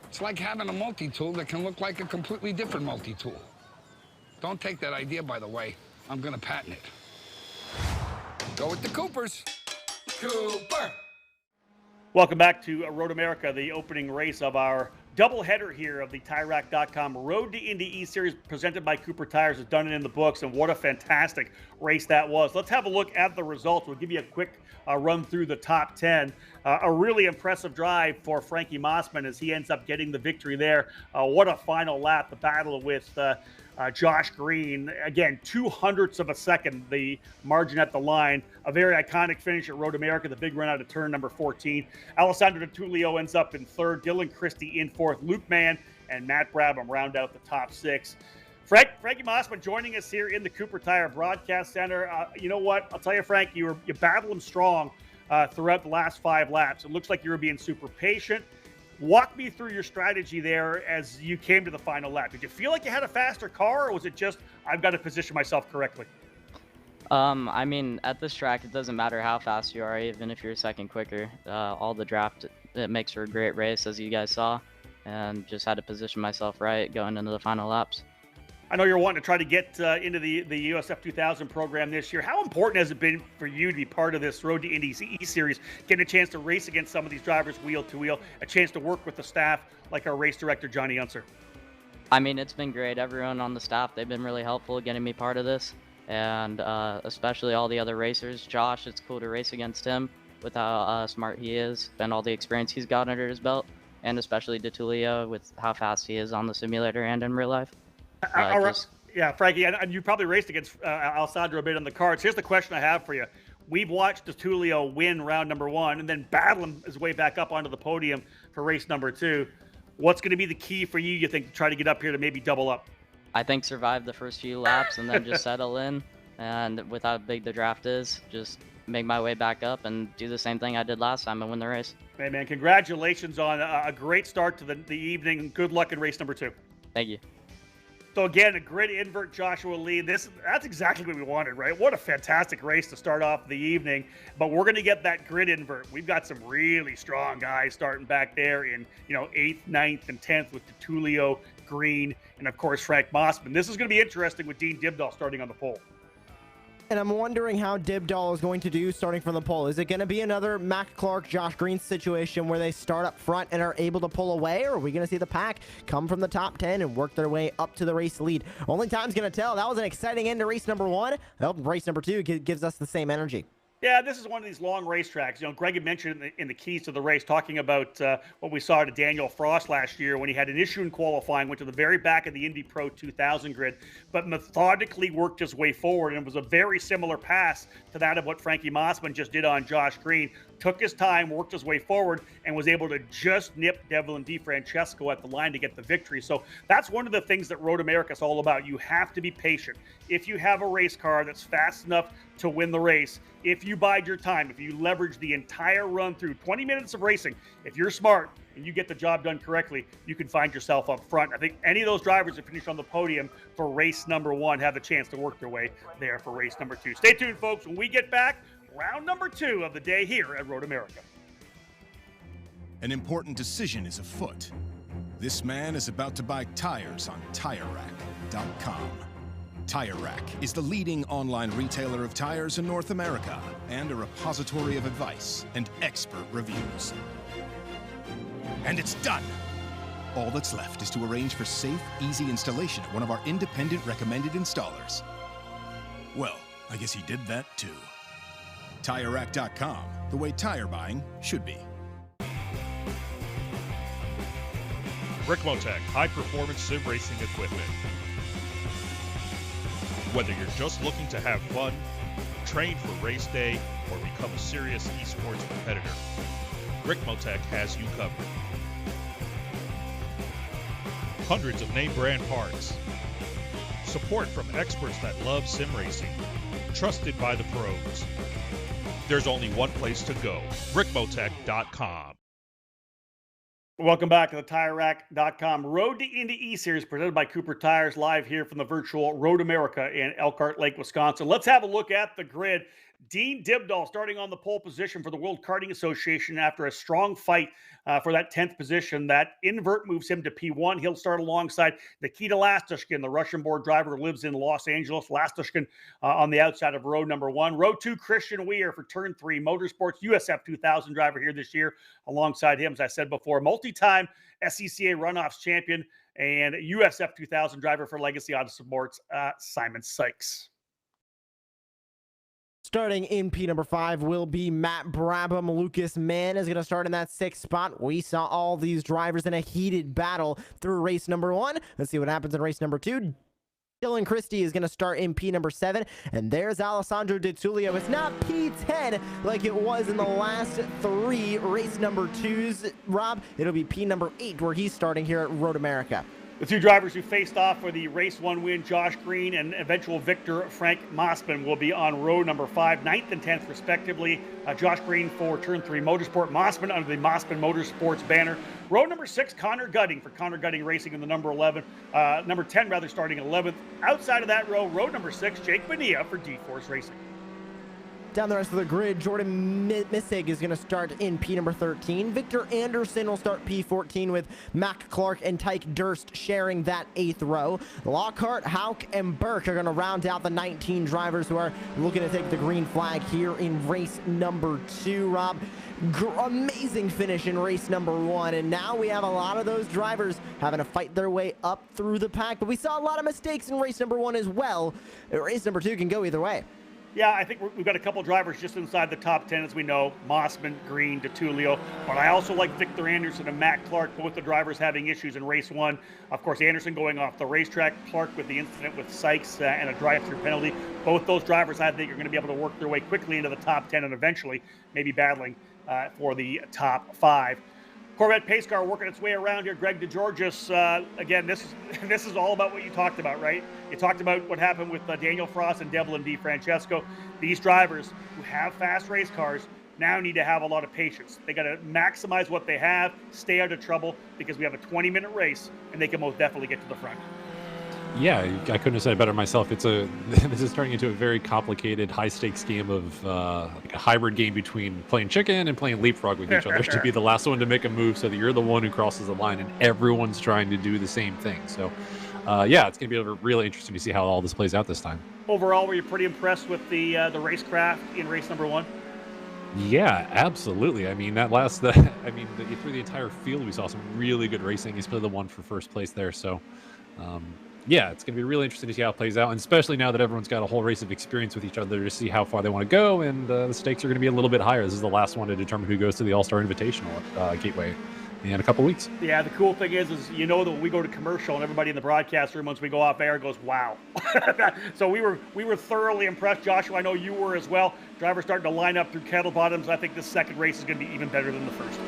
it's like having a multi-tool that can look like a completely different multi-tool. Don't take that idea, by the way. I'm gonna patent it. Go with the Coopers. Cooper! Welcome back to Road America, the opening race of our doubleheader here of the TireRack.com Road to Indy eSeries presented by Cooper Tires. Has done it in the books, and what a fantastic race that was. Let's have a look at the results. We'll give you a quick run through the top 10. A really impressive drive for Frankie Mossman as he ends up getting the victory there. What a final lap. The battle with Josh Green. Again, 2/100ths of a second, the margin at the line. A very iconic finish at Road America, the big run out of turn number 14. Alessandro DiTullio ends up in third. Dylan Christie in fourth. Luke Mann and Matt Brabham round out the top 6. Frankie Mossman joining us here in the Cooper Tire Broadcast Center. You know what? I'll tell you, Frank, you battled him strong throughout the last 5 laps. It looks like you were being super patient. Walk me through your strategy there as you came to the final lap. Did you feel like you had a faster car, or was it just, I've got to position myself correctly? I mean, at this track, it doesn't matter how fast you are, even if you're a second quicker. All the draft, it makes for a great race, as you guys saw, and just had to position myself right going into the final laps. I know you're wanting to try to get into the USF 2000 program this year. How important has it been for you to be part of this Road to Indy eSeries, getting a chance to race against some of these drivers wheel to wheel, a chance to work with the staff like our race director, Johnny Unser? I mean, it's been great. Everyone on the staff, they've been really helpful getting me part of this, and especially all the other racers. Josh, it's cool to race against him with how smart he is and all the experience he's got under his belt, and especially DiTullio with how fast he is on the simulator and in real life. Yeah, Frankie, and you probably raced against Alessandro a bit on the cards. Here's the question I have for you. We've watched DiTullio win round number 1 and then battle his way back up onto the podium for race number 2. What's going to be the key for you think, to try to get up here to maybe double up? I think survive the first few laps and then just settle in. And with how big the draft is, just make my way back up and do the same thing I did last time and win the race. Hey, man, congratulations on a great start to the evening. Good luck in race number 2. Thank you. So again, a great invert Joshua lead. That's exactly what we wanted, right? What a fantastic race to start off the evening. But we're going to get that grid invert. We've got some really strong guys starting back there in 8th, 9th, and 10th with DiTullio, Green, and of course Frank Mossman. This is going to be interesting with Dean Dibdahl starting on the pole. And I'm wondering how Dibdahl is going to do starting from the pole. Is it going to be another Mac Clark, Josh Green situation where they start up front and are able to pull away? Or are we going to see the pack come from the top 10 and work their way up to the race lead? Only time's going to tell. That was an exciting end to race number 1. I hope race number 2 gives us the same energy. Yeah, this is one of these long racetracks. Greg had mentioned in the keys to the race, talking about what we saw to Daniel Frost last year when he had an issue in qualifying, went to the very back of the Indy Pro 2000 grid, but methodically worked his way forward, and it was a very similar pass to that of what Frankie Mossman just did on Josh Green. took his time, worked his way forward, and was able to just nip Devlin DeFrancesco at the line to get the victory. So that's one of the things that Road America is all about. You have to be patient. If you have a race car that's fast enough to win the race, if you bide your time, if you leverage the entire run through 20 minutes of racing, if you're smart and you get the job done correctly, you can find yourself up front. I think any of those drivers that finish on the podium for race number 1 have the chance to work their way there for race number 2. Stay tuned, folks. When we get back, round number 2 of the day here at Road America. An important decision is afoot. This man is about to buy tires on TireRack.com. Tire Rack is the leading online retailer of tires in North America and a repository of advice and expert reviews. And it's done! All that's left is to arrange for safe, easy installation at one of our independent recommended installers. Well, I guess he did that too. TireRack.com, the way tire buying should be. Rick Motec, high-performance sim racing equipment. Whether you're just looking to have fun, train for race day, or become a serious esports competitor, Rick Motec has you covered. Hundreds of name brand parts. Support from experts that love sim racing. Trusted by the pros. There's only one place to go, rickmotec.com. Welcome back to the TireRack.com Road to Indy eSeries presented by Cooper Tires, live here from the virtual Road America in Elkhart Lake, Wisconsin. Let's have a look at the grid. Dean Dibdahl starting on the pole position for the World Karting Association after a strong fight for that 10th position. That invert moves him to P1. He'll start alongside Nikita Lastushkin, the Russian-born driver who lives in Los Angeles. Lastushkin on the outside of road number 1. Row 2, Christian Weir for turn 3. Motorsports USF 2000 driver here this year. Alongside him, as I said before, multi-time SCCA runoffs champion and USF 2000 driver for Legacy Autosports, Simon Sykes. Starting in P number 5 will be Matt Brabham. Lucas Mann is going to start in that 6th spot. We saw all these drivers in a heated battle through race number 1. Let's see what happens in race number 2. Dylan Christie is going to start in P number 7. And there's Alessandro De Tullio. It's not P10 like it was in the last 3 race number 2s, Rob. It'll be P number 8 where he's starting here at Road America. The two drivers who faced off for the race 1 win, Josh Green and eventual victor Frank Mossman, will be on row number 5, 9th and 10th respectively. Josh Green for turn 3 Motorsport, Mossman under the Mossman Motorsports banner. Row number 6, Connor Gutting for Connor Gutting Racing in the number 10 rather, starting 11th. Outside of that row, row number 6, Jake Bonilla for D-Force Racing. Down the rest of the grid, Jordan Missig is going to start in P number 13. Victor Anderson will start P14 with Mac Clark and Tyke Durst sharing that 8th row. Lockhart, Hauk, and Burke are going to round out the 19 drivers who are looking to take the green flag here in race number 2, Rob. Amazing finish in race number 1, and now we have a lot of those drivers having to fight their way up through the pack, but we saw a lot of mistakes in race number 1 as well. Race number 2 can go either way. Yeah, I think we've got a couple drivers just inside the top 10, as we know. Mossman, Green, DeTullio. But I also like Victor Anderson and Matt Clark, both the drivers having issues in race 1. Of course, Anderson going off the racetrack, Clark with the incident with Sykes and a drive-through penalty. Both those drivers, I think, are going to be able to work their way quickly into the top 10 and eventually maybe battling for the top 5. Corvette pace car working its way around here. Greg DeGeorgis, again, this is all about what you talked about, right? You talked about what happened with Daniel Frost and Devlin DeFrancesco. These drivers who have fast race cars now need to have a lot of patience. They got to maximize what they have, stay out of trouble, because we have a 20-minute race, and they can most definitely get to the front. Yeah, I couldn't have said it better myself. This is turning into a very complicated, high-stakes game of like a hybrid game between playing chicken and playing leapfrog with each other to be the last one to make a move so that you're the one who crosses the line and everyone's trying to do the same thing. So, yeah, it's going to be really interesting to see how all this plays out this time. Overall, were you pretty impressed with the racecraft in race number 1? Yeah, absolutely. I mean, through the entire field, we saw some really good racing, especially the one for first place there. So, yeah, it's going to be really interesting to see how it plays out, and especially now that everyone's got a whole race of experience with each other to see how far they want to go, and the stakes are going to be a little bit higher. This is the last one to determine who goes to the All-Star Invitational Gateway in a couple weeks. Yeah, the cool thing is you know that when we go to commercial and everybody in the broadcast room, once we go off air, goes, wow. So we were thoroughly impressed. Joshua, I know you were as well. Drivers starting to line up through Kettle Bottoms. I think this second race is going to be even better than the first.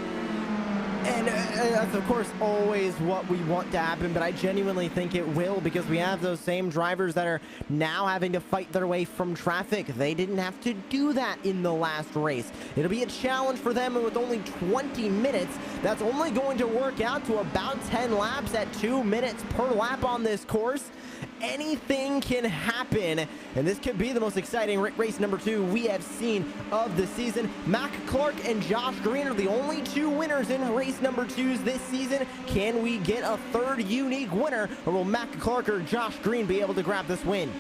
And that's, of course, always what we want to happen, but I genuinely think it will, because we have those same drivers that are now having to fight their way from traffic. They didn't have to do that in the last race. It'll be a challenge for them, and with only 20 minutes, that's only going to work out to about 10 laps at 2 minutes per lap on this course. Anything can happen, and this could be the most exciting race number 2 we have seen of the season. Mac Clark and Josh Green are the only 2 winners in race number 2s this season. Can we get a third unique winner, or will Mac Clark or Josh Green be able to grab this win?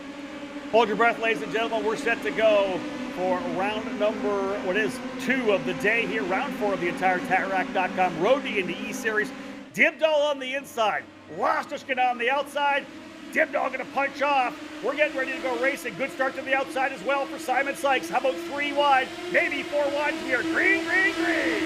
Hold your breath, ladies and gentlemen. We're set to go for round number, 2 of the day here. Round 4 of the entire TatRack.com Road to Indy eSeries. Dibdall on the inside. Losterkin on the outside. Dibdall going to punch off. We're getting ready to go racing. Good start to the outside as well for Simon Sykes. How about 3 wide? Maybe 4 wide here. Green, green, green.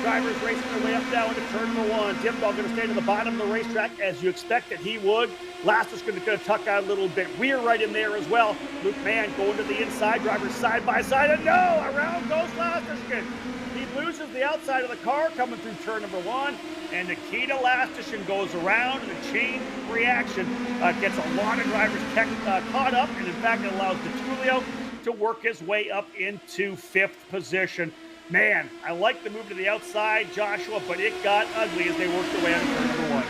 Drivers racing their way up now into turn number 1. Dibdall going to stay to the bottom of the racetrack as you expected he would. Laster's going to tuck out a little bit. We're right in there as well. Luke Mann going to the inside. Drivers side by side. And no! Around goes Lasterkin. He loses the outside of the car coming through turn number 1. And Nikita Lastishin goes around, and the chain reaction gets a lot of drivers caught up, and in fact it allows DeTulio to work his way up into 5th position. Man, I like the move to the outside, Joshua, but it got ugly as they worked their way on turn number 1.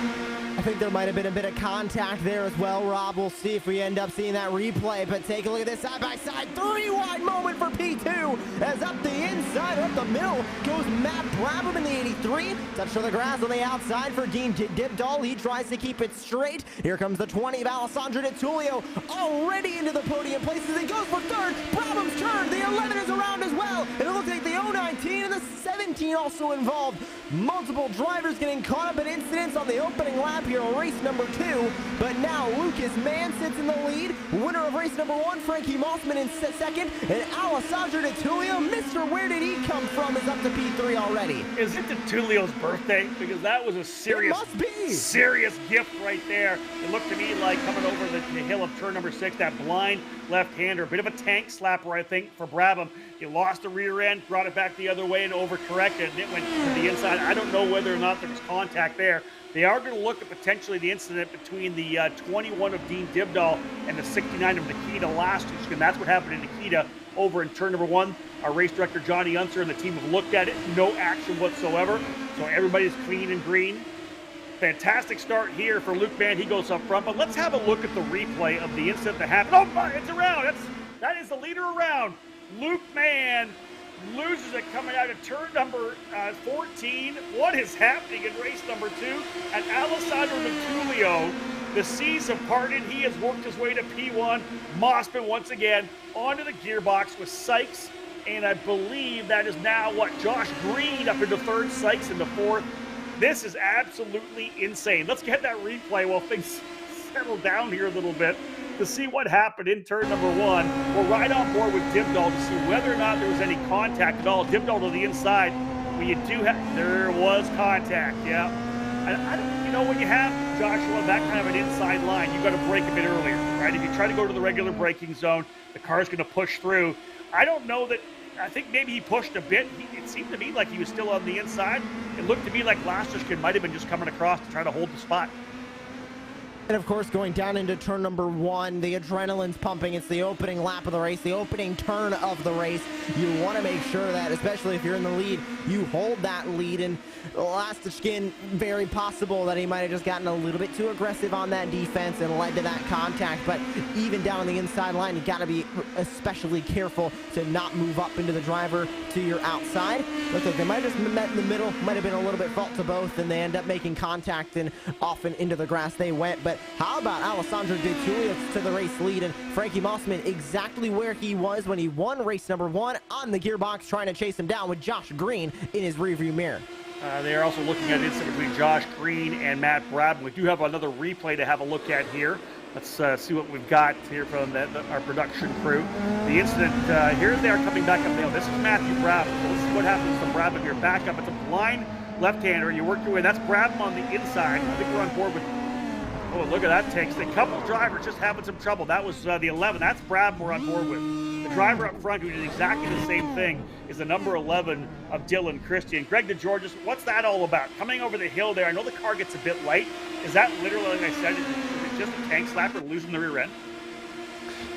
I think there might have been a bit of contact there as well, Rob. We'll see if we end up seeing that replay, but take a look at this side-by-side 3-wide moment for P2 as up the inside, up the middle goes Matt Brabham in the 83. Touch to the grass on the outside for Dean Dibdall. He tries to keep it straight. Here comes the 20 of Alessandro DeTulio already into the podium places. He goes for 3rd. Brabham's turn. The 11 is around as well. And it looks like the 019 and the 17 also involved. Multiple drivers getting caught up in incidents on the opening lap here on race number 2, but now Lucas Mann sits in the lead. Winner of race number 1, Frankie Mossman in 2nd, and Alessandro DeTulio, Mr. Where Did He Come From, is up to P3 already. Is it DeTulio's birthday? Because that was a serious gift right there. It looked to me like coming over the hill of turn number 6, that blind left-hander, bit of a tank slapper, I think, for Brabham. He lost the rear end, brought it back the other way, and overcorrected, and it went to the inside. I don't know whether or not there was contact there. They are going to look at potentially the incident between the 21 of Dean Dibdall and the 69 of Nikita Lastic, and that's what happened to Nikita over in turn number 1. Our race director, Johnny Unser, and the team have looked at it. No action whatsoever, so everybody's clean and green. Fantastic start here for Luke Mann. He goes up front, but let's have a look at the replay of the incident that happened. Oh my, it's around. That is the leader around. Luke Mann loses it coming out of turn number 14. What is happening in race number 2? And Alessandro DeTulio, the seas have parted. He has worked his way to P1. Mossman once again onto the gearbox with Sykes, and I believe that is now Josh Green up into 3rd, Sykes into 4th. This is absolutely insane. Let's get that replay while things settle down here a little bit to see what happened in turn number 1. We're right on board with Dibdall to see whether or not there was any contact at all. Dibdall to the inside. When you do have, there was contact, yeah. I don't, when you have, Joshua, that kind of an inside line, you've got to brake a bit earlier, right? If you try to go to the regular braking zone, the car's going to push through. I don't know that, I think maybe he pushed a bit. It seemed to me like he was still on the inside. It looked to me like Lasterkin might have been just coming across to try to hold the spot. And of course, going down into turn number 1, the adrenaline's pumping. It's the opening lap of the race, the opening turn of the race. You want to make sure that, especially if you're in the lead, you hold that lead. And Lastiskin, very possible that he might have just gotten a little bit too aggressive on that defense and led to that contact. But even down on the inside line, you got to be especially careful to not move up into the driver to your outside. Looks like they might have just met in the middle. Might have been a little bit fault to both, and they end up making contact, and often into the grass they went. But how about Alessandro DeTulio to the race lead, and Frankie Mossman exactly where he was when he won race number 1 on the gearbox, trying to chase him down with Josh Green in his rearview mirror. They are also looking at an incident between Josh Green and Matt Brabham. We do have another replay to have a look at here. Let's see what we've got here from our production crew. The incident, here they are coming back up now. This is Matthew Brabham. So this is what happens to Brabham here. Back up. It's a blind left-hander. You work your way. That's Brabham on the inside. I think we're on board with. Oh, look at that takes. A couple drivers just having some trouble. That was the 11. That's Brabham we're on board with. The driver up front who did exactly the same thing is the number 11 of Dylan Christie. And Greg DeGeorges, what's that all about? Coming over the hill there, I know the car gets a bit light. Is that literally, like I said, is it just a tank slapper losing the rear end?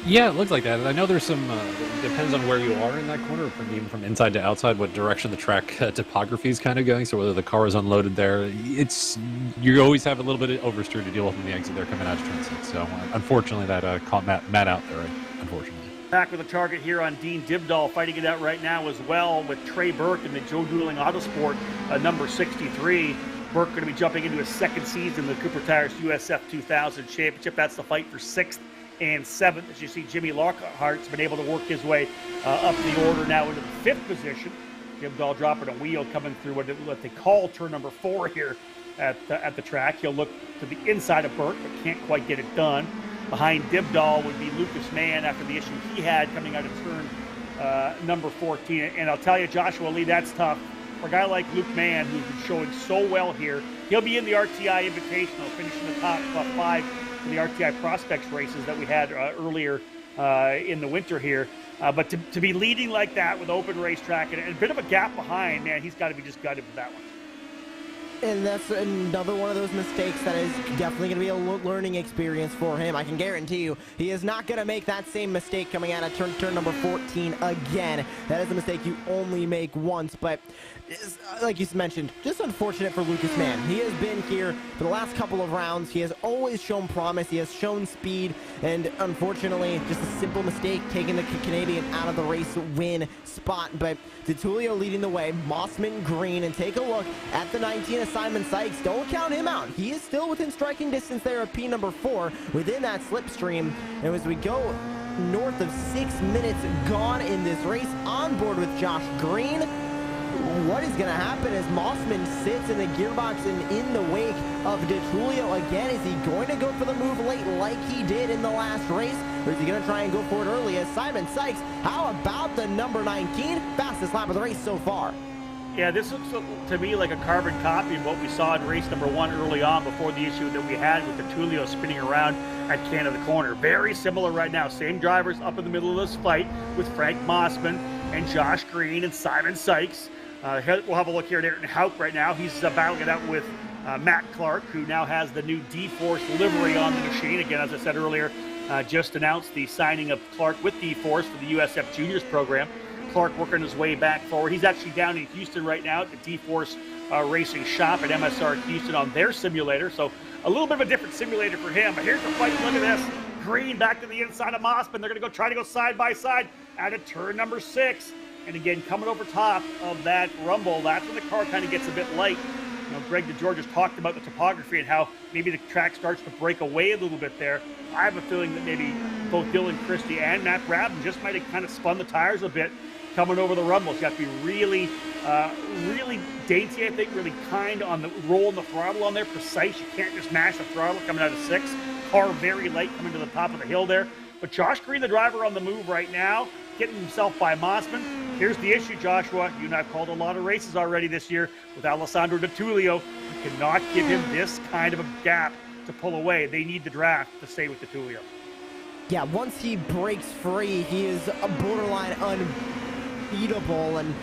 Yeah, it looks like that. I know there's some, it depends on where you are in that corner, even from inside to outside, what direction the track topography is kind of going. So whether the car is unloaded there, you always have a little bit of oversteer to deal with in the exit there coming out of turn 6. So unfortunately that caught Matt out there, unfortunately. Back with a target here on Dean Dibdahl, fighting it out right now as well with Trey Burke in the Joe Dueling Autosport, number 63. Burke going to be jumping into his second season in the Cooper Tires USF 2000 Championship. That's the fight for 6th and 7th. As you see, Jimmy Lockhart's been able to work his way up the order now into the 5th position. Dibdahl dropping a wheel coming through what they call turn number 4 here at the track. He'll look to the inside of Burke, but can't quite get it done. Behind Dibdahl would be Lucas Mann after the issue he had coming out of turn number 14. And I'll tell you, Joshua Lee, that's tough. For a guy like Luke Mann, who's been showing so well here, he'll be in the RTI Invitational, finishing the top 5 in the RTI Prospects races that we had earlier in the winter here. But to be leading like that with open racetrack and a bit of a gap behind, man, he's got to be just gutted with that one. And that's another one of those mistakes that is definitely going to be a learning experience for him. I can guarantee you he is not going to make that same mistake coming out of turn number 14 again. That is a mistake you only make once, but like you mentioned, just unfortunate for Lucas Mann. He has been here for the last couple of rounds. He has always shown promise. He has shown speed, and unfortunately, just a simple mistake taking the Canadian out of the race win spot. But DeTulio leading the way, Mossman, Green, and take a look at the 19 of Simon Sykes. Don't count him out. He is still within striking distance there of P number 4 within that slipstream. And as we go north of 6 minutes gone in this race, on board with Josh Green. What is going to happen as Mossman sits in the gearbox and in the wake of DeTulio again? Is he going to go for the move late like he did in the last race? Or is he going to try and go for it early as Simon Sykes? How about the number 19? Fastest lap of the race so far. Yeah, this looks to me like a carbon copy of what we saw in race number 1 early on before the issue that we had with DeTulio spinning around at Canada Corner. Very similar right now. Same drivers up in the middle of this fight with Frank Mossman and Josh Green and Simon Sykes. We'll have a look here at Ayrton Hauk right now. He's battling it out with Matt Clark, who now has the new D-Force livery on the machine. Again, as I said earlier, just announced the signing of Clark with D-Force for the USF Juniors program. Clark working his way back forward. He's actually down in Houston right now at the D-Force Racing Shop at MSR Houston on their simulator. So a little bit of a different simulator for him. But here's the fight. Look at this. Green back to the inside of Mossman. They're going to try to go side by side out of turn number 6. And again, coming over top of that rumble, that's when the car kind of gets a bit light. You know, Greg DeGeorges talked about the topography and how maybe the track starts to break away a little bit there. I have a feeling that maybe both Dylan Christie and Matt Brabham just might have kind of spun the tires a bit coming over the rumble. You have to be really, really dainty, I think, really kind on the roll and the throttle on there, precise. You can't just mash the throttle coming out of 6. Car very light coming to the top of the hill there. But Josh Green, the driver on the move right now, getting himself by Mossman. Here's the issue, Joshua. You and I have called a lot of races already this year with Alessandro DeTulio. You cannot give him this kind of a gap to pull away. They need the draft to stay with DeTulio. Yeah, once he breaks free, he is a borderline unbeatable. And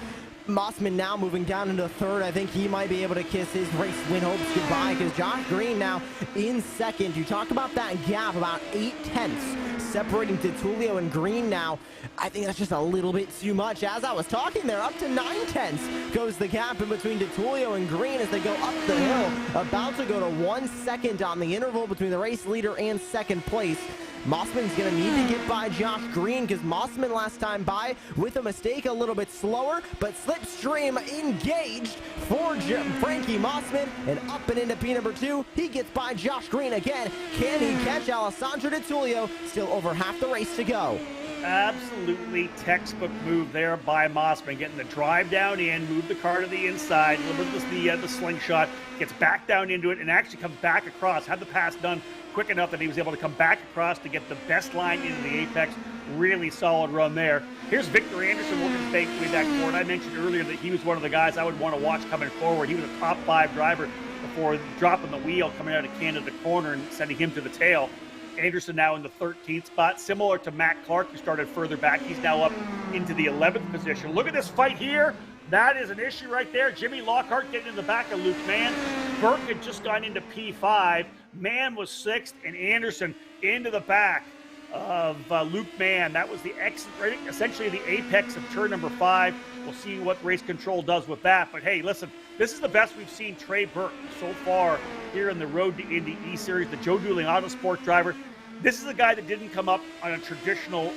Mossman now moving down into 3rd. I think he might be able to kiss his race win hopes goodbye because Josh Green now in 2nd. You talk about that gap, about 8/10 separating DeTulio and Green now. I think that's just a little bit too much. As I was talking there, up to 9/10 goes the gap in between DeTulio and Green as they go up the hill. About to go to 1 second on the interval between the race leader and 2nd place. Mossman's going to need to get by Josh Green because Mossman last time by with a mistake a little bit slower, but slipstream engaged for Frankie Mossman and up and into P number 2. He gets by Josh Green again. Can he catch Alessandro DeTulio? Still over half the race to go. Absolutely textbook move there by Mossman, getting the drive down in, move the car to the inside, a little bit of the slingshot, gets back down into it, and actually comes back across. Had the pass done quick enough that he was able to come back across to get the best line into the apex. Really solid run there. Here's Victor Anderson working his way back forward. I mentioned earlier that he was one of the guys I would want to watch coming forward. He was a top 5 driver before dropping the wheel coming out of Canada corner and sending him to the tail. Anderson now in the 13th spot, similar to Matt Clark, who started further back. He's now up into the 11th position. Look at this fight here. That is an issue right there. Jimmy Lockhart getting in the back of Luke Mann. Burke had just gone into P5. Mann was 6th, and Anderson into the back of Luke Mann. That was the exit, right, essentially the apex of turn number 5. We'll see what race control does with that. But hey, listen, this is the best we've seen Trey Burke so far here in the Road to Indy eSeries, the Joe Dueling Autosport driver. This is a guy that didn't come up on a traditional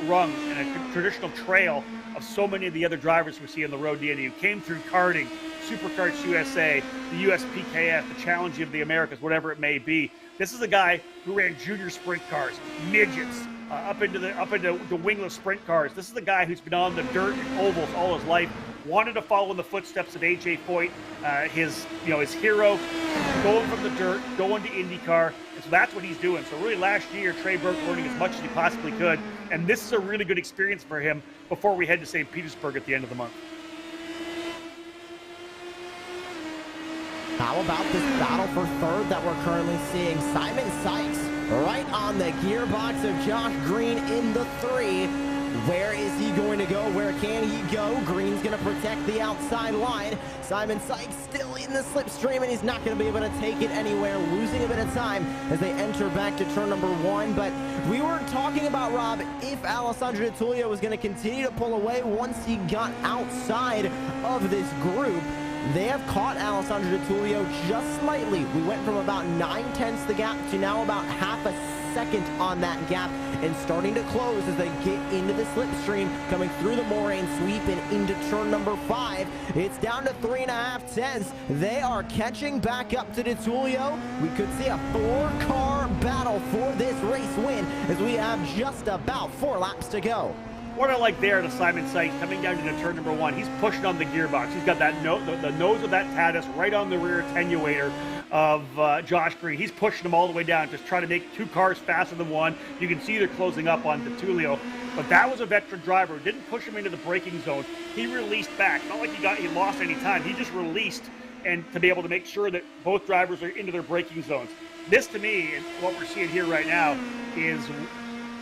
rung and a traditional trail of so many of the other drivers we see on the Road to Indy, who came through karting, Superkarts USA, the USPKF, the Challenge of the Americas, whatever it may be. This is a guy who ran junior sprint cars, midgets, up into the wingless sprint cars. This is the guy who's been on the dirt and ovals all his life. Wanted to follow in the footsteps of AJ Foyt, his hero, going from the dirt, going to IndyCar, and so that's what he's doing. So really, last year, Trey Burke learning as much as he possibly could, and this is a really good experience for him before we head to St. Petersburg at the end of the month. How about this battle for third that we're currently seeing? Simon Sykes right on the gearbox of Josh Green in the 3. Where is he going to go? Where can he go? Green's going to protect the outside line. Simon Sykes still in the slipstream, and he's not going to be able to take it anywhere, losing a bit of time as they enter back to turn number 1. But we were talking about, Rob, if Alessandro Di Tullio was going to continue to pull away once he got outside of this group. They have caught Alessandro Di Tullio just slightly. We went from about 9/10 the gap to now about half a second on that gap, and starting to close as they get into the slipstream, coming through the moraine sweep and into turn number 5. It's down to 3.5 tenths. They are catching back up to Di Tullio. We could see a 4-car battle for this race win as we have just about 4 laps to go. What I like there to Simon Sykes coming down into turn number 1, he's pushing on the gearbox. He's got that the nose of that Tatis right on the rear attenuator of Josh Green. He's pushing them all the way down, just trying to make 2 cars faster than one. You can see they're closing up on Di Tullio. But that was a veteran driver. Didn't push him into the braking zone. He released back. Not like he lost any time. He just released, and to be able to make sure that both drivers are into their braking zones. This, to me, and what we're seeing here right now, is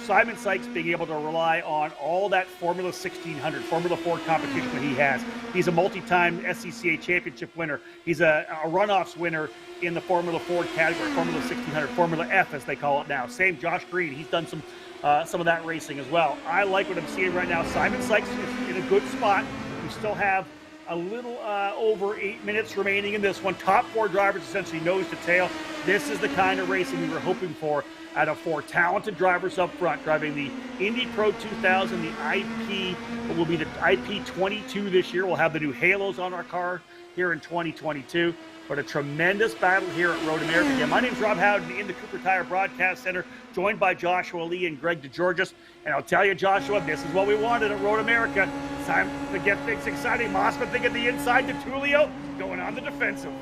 Simon Sykes being able to rely on all that Formula 1600, Formula Ford competition that he has. He's a multi-time SCCA championship winner. He's a runoffs winner in the Formula Ford category, Formula 1600, Formula F as they call it now. Same Josh Green. He's done some of that racing as well. I like what I'm seeing right now. Simon Sykes is in a good spot. We still have a little over 8 minutes remaining in this one. Top 4 drivers essentially nose to tail. This is the kind of racing we were hoping for out of 4 talented drivers up front, driving the Indy Pro 2000, the IP, what will be the IP 22 this year. We'll have the new halos on our car here in 2022. But a tremendous battle here at Road America. Again, my name's Rob Howden in the Cooper Tire Broadcast Center, joined by Joshua Lee and Greg DeGeorgis. And I'll tell you, Joshua, this is what we wanted at Road America. It's time to get things exciting. Mossman thinking the inside to Tullio, going on the defensive.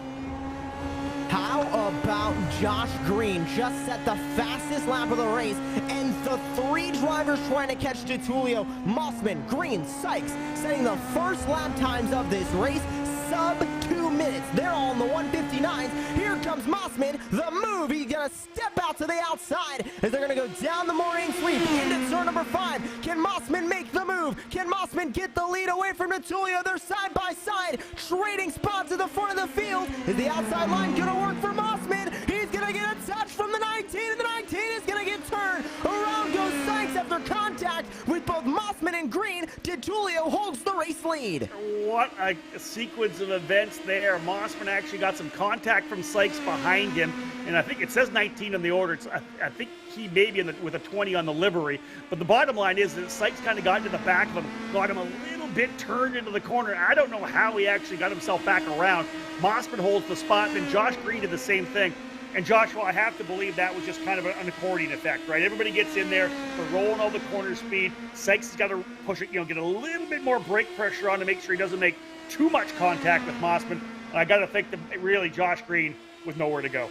How about Josh Green just set the fastest lap of the race, and the 3 drivers trying to catch Di Tullio, Mossman, Green, Sykes, setting the first lap times of this race, sub 2 minutes. They're all in the 159s. Here comes Mossman, the move. He's gonna step out to the outside as they're gonna go down the moraine sweep into turn number 5. Can Mossman make the move? Can Mossman get the lead away from Di Tullio? They're side by side, trading spots at the front of the field. Is the outside line gonna work for Mossman? He's gonna get a touch from the 19, and the 19 is gonna get turned. Around goes Sykes after contact with both Mossman and Green. Di Tullio holds the race lead. What a sequence of events there. Mossman actually got some contact from Sykes behind him, and I think it says 19 on the order. I think he may be with a 20 on the livery, but the bottom line is that Sykes kind of got into the back of him, got him a little bit turned into the corner. I don't know how he actually got himself back around. Mossman holds the spot, and Josh Green did the same thing. And Joshua, I have to believe that was just kind of an accordion effect, right? Everybody gets in there, they're rolling all the corner speed. Sykes has got to push it, get a little bit more brake pressure on to make sure he doesn't make too much contact with Mossman. And I got to think that really Josh Green was nowhere to go.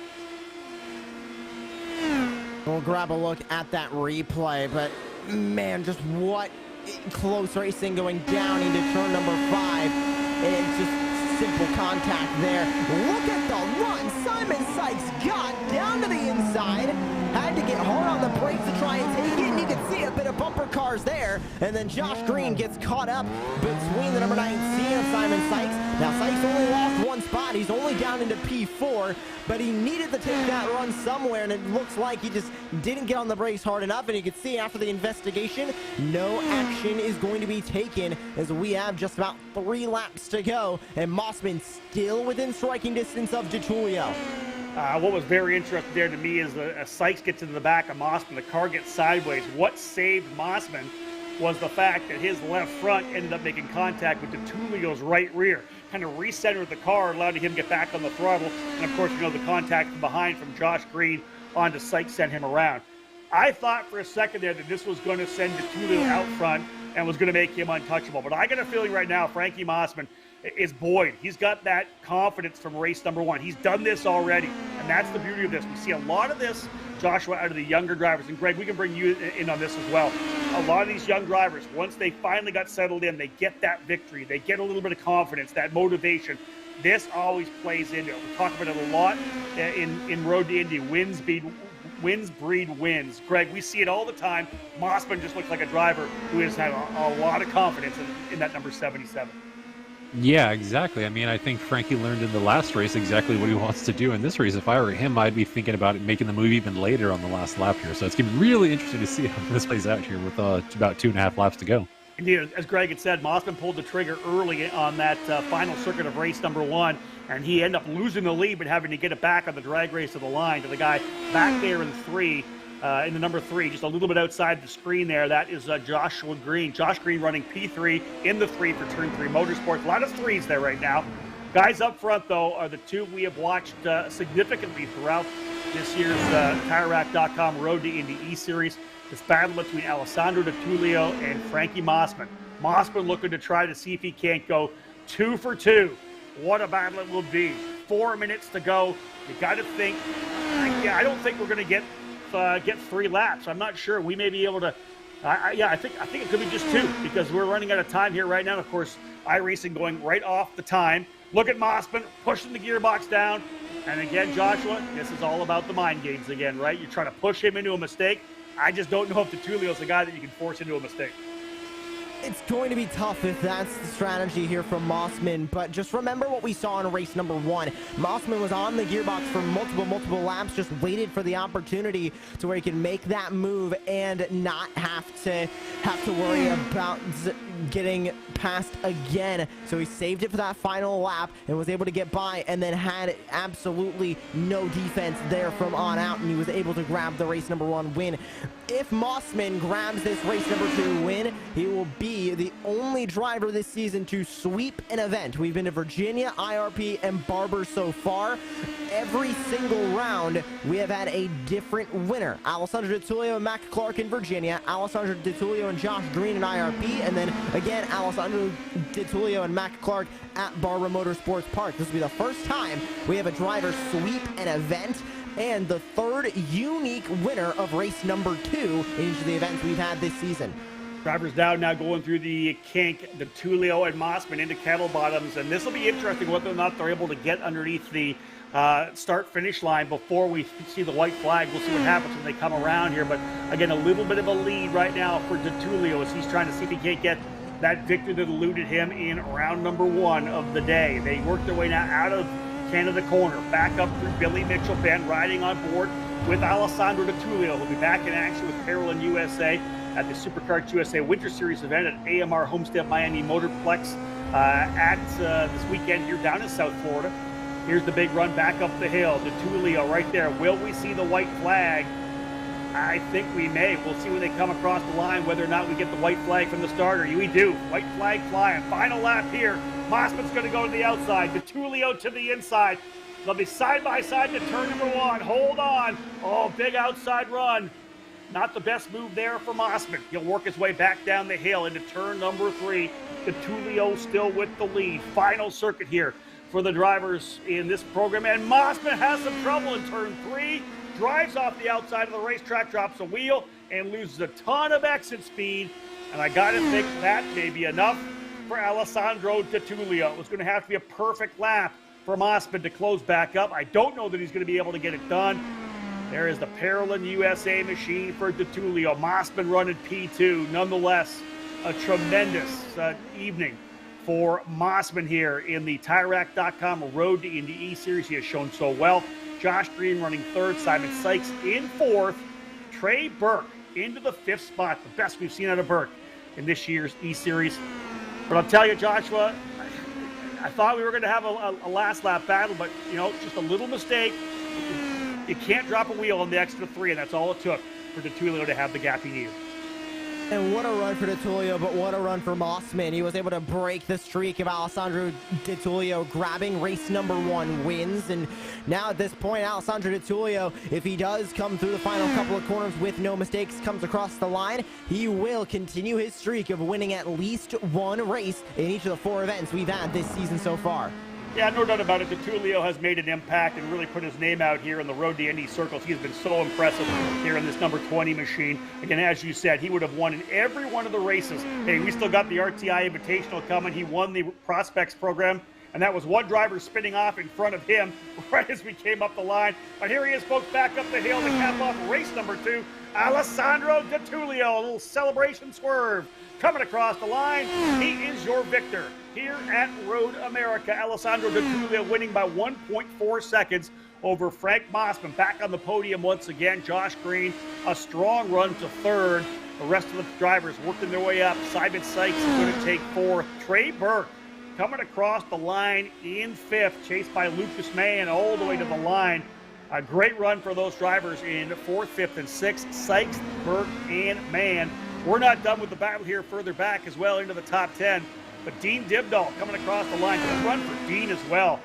We'll grab a look at that replay, but man, just what close racing going down into turn number 5. It's just simple contact there. Look at the run Simon Sykes got down to the inside. Had to get hard on the brakes to try and take it, and you can see a bit of bumper cars there. And then Josh Green gets caught up between the number 19 of Simon Sykes. Now Sykes only lost one spot. He's only down into P4, but he needed to take that run somewhere, and it looks like he just didn't get on the brakes hard enough. And you can see after the investigation, no action is going to be taken as we have just about 3 laps to go, and Mossman still within striking distance of DeTulio. What was very interesting there to me is Sykes gets into the back of Mossman. The car gets sideways. What saved Mossman was the fact that his left front ended up making contact with DeTulio's right rear. Kind of recentered the car, allowed him to get back on the throttle. And of course, the contact from behind from Josh Green onto Sykes sent him around. I thought for a second there that this was going to send DeTulio out front and was going to make him untouchable. But I got a feeling right now, Frankie Mossman is buoyed. He's got that confidence from race number 1. He's done this already, and that's the beauty of this. We see a lot of this, Joshua, out of the younger drivers. And Greg, we can bring you in on this as well. A lot of these young drivers, once they finally got settled in, they get that victory. They get a little bit of confidence, that motivation. This always plays into it. We talk about it a lot in Road to Indy. Wins breed wins. Greg, we see it all the time. Mossman just looks like a driver who has had a lot of confidence in that number 77. Yeah, exactly. I mean, I think Frankie learned in the last race exactly what he wants to do in this race. If I were him, I'd be thinking about it, making the move even later on the last lap here. So it's going to be really interesting to see how this plays out here with about 2.5 laps to go. Indeed, as Greg had said, Mossman pulled the trigger early on that final circuit of race number 1, and he ended up losing the lead but having to get it back on the drag race of the line to the guy back there in 3. In the number 3, just a little bit outside the screen there. That is Joshua Green. Josh Green running P3 in the 3 for Turn 3 Motorsports. A lot of 3s there right now. Guys up front, though, are the 2 we have watched significantly throughout this year's TireRack.com Road to Indy eSeries. This battle between Alessandro DeTulio and Frankie Mossman. Mossman looking to try to see if he can't go 2 for 2. What a battle it will be. 4 minutes to go. You got to think. I don't think we're going to get 3 laps. I'm not sure. We may be able to. I think it could be just 2 because we're running out of time here right now. Of course, iRacing going right off the time. Look at Mossman pushing the gearbox down. And again, Joshua, this is all about the mind games again, right? You're trying to push him into a mistake. I just don't know if DeTulio's the guy that you can force into a mistake. It's going to be tough if that's the strategy here from Mossman, but just remember what we saw in race number 1. Mossman was on the gearbox for multiple laps, just waited for the opportunity to where he can make that move and not have to worry about getting passed again. So he saved it for that final lap and was able to get by, and then had absolutely no defense there from on out, and he was able to grab the race number 1 win. If Mossman grabs this race number 2 win, he will be the only driver this season to sweep an event. We've been to Virginia, IRP, and Barber so far. Every single round, we have had a different winner. Alessandro DeTulio and Mac Clark in Virginia, Alessandro DeTulio and Josh Green in IRP, and then again, Alessandro DeTulio and Mac Clark at Barber Motorsports Park. This will be the first time we have a driver sweep an event, and the 3rd unique winner of race number 2 in each of the events we've had this season. Drivers down now going through the kink, DeTulio and Mossman into kettle bottoms, and this will be interesting whether or not they're able to get underneath the start-finish line before we see the white flag. We'll see what happens when they come around here, but again, a little bit of a lead right now for DeTulio as he's trying to see if he can't get that victory that eluded him in round number 1 of the day. They work their way now out of Canada Corner, back up through Billy Mitchell Bend, riding on board with Alessandro DeTulio, who'll be back in action with Carolyn USA at the SuperKarts USA Winter Series event at AMR Homestead Miami Motorplex this weekend here down in South Florida. Here's the big run back up the hill. DeTulio right there. Will we see the white flag? I think we may. We'll see when they come across the line whether or not we get the white flag from the starter. We do. White flag flying. Final lap here. Mossman's going to go to the outside. DeTulio to the inside. They'll be side by side to turn number 1. Hold on. Oh, big outside run. Not the best move there for Mossman. He'll work his way back down the hill into turn number 3. DeTulio still with the lead. Final circuit here for the drivers in this program. And Mossman has some trouble in turn 3. drives off the outside of the racetrack, drops a wheel, and loses a ton of exit speed. And I got to think that may be enough for Alessandro Di Tullio. It was going to have to be a perfect lap for Mossman to close back up. I don't know that he's going to be able to get it done. There is the Parolin USA machine for Di Tullio. Mossman running P2. Nonetheless, a tremendous evening for Mossman here in the TireRack.com Road to Indy eSeries. He has shown so well. Josh Green running third. Simon Sykes in fourth. Trey Burke into the fifth spot. The best we've seen out of Burke in this year's eSeries. But I'll tell you, Joshua, I thought we were going to have a last lap battle, but, you know, just a little mistake. You can't drop a wheel on the extra three, and that's all it took for Di Tullio to have the gap he needed. And what a run for Di Tullio, but what a run for Mossman. He was able to break the streak of Alessandro Di Tullio grabbing race number 1 wins. And now at this point, Alessandro Di Tullio, if he does come through the final couple of corners with no mistakes, comes across the line, he will continue his streak of winning at least one race in each of the 4 events we've had this season so far. Yeah, no doubt about it. Di Tullio has made an impact and really put his name out here in the Road to Indy circles. He has been so impressive here in this number 20 machine. Again, as you said, he would have won in every one of the races. Hey, we still got the RTI Invitational coming. He won the Prospects program, and that was one driver spinning off in front of him right as we came up the line. But here he is, folks, back up the hill to cap off race number 2. Alessandro Di Tullio, a little celebration swerve coming across the line. He is your victor here at Road America. Alessandro Di Tullio winning by 1.4 seconds over Frank Mossman. Back on the podium once again. Josh Green, a strong run to third. The rest of the drivers working their way up. Simon Sykes is going to take fourth. Trey Burke coming across the line in fifth, chased by Lucas Mann all the way to the line. A great run for those drivers in fourth, fifth, and sixth. Sykes, Burke, and Mann. We're not done with the battle here further back as well into the top 10. But Dean Dibdahl coming across the line. Good run for Dean as well.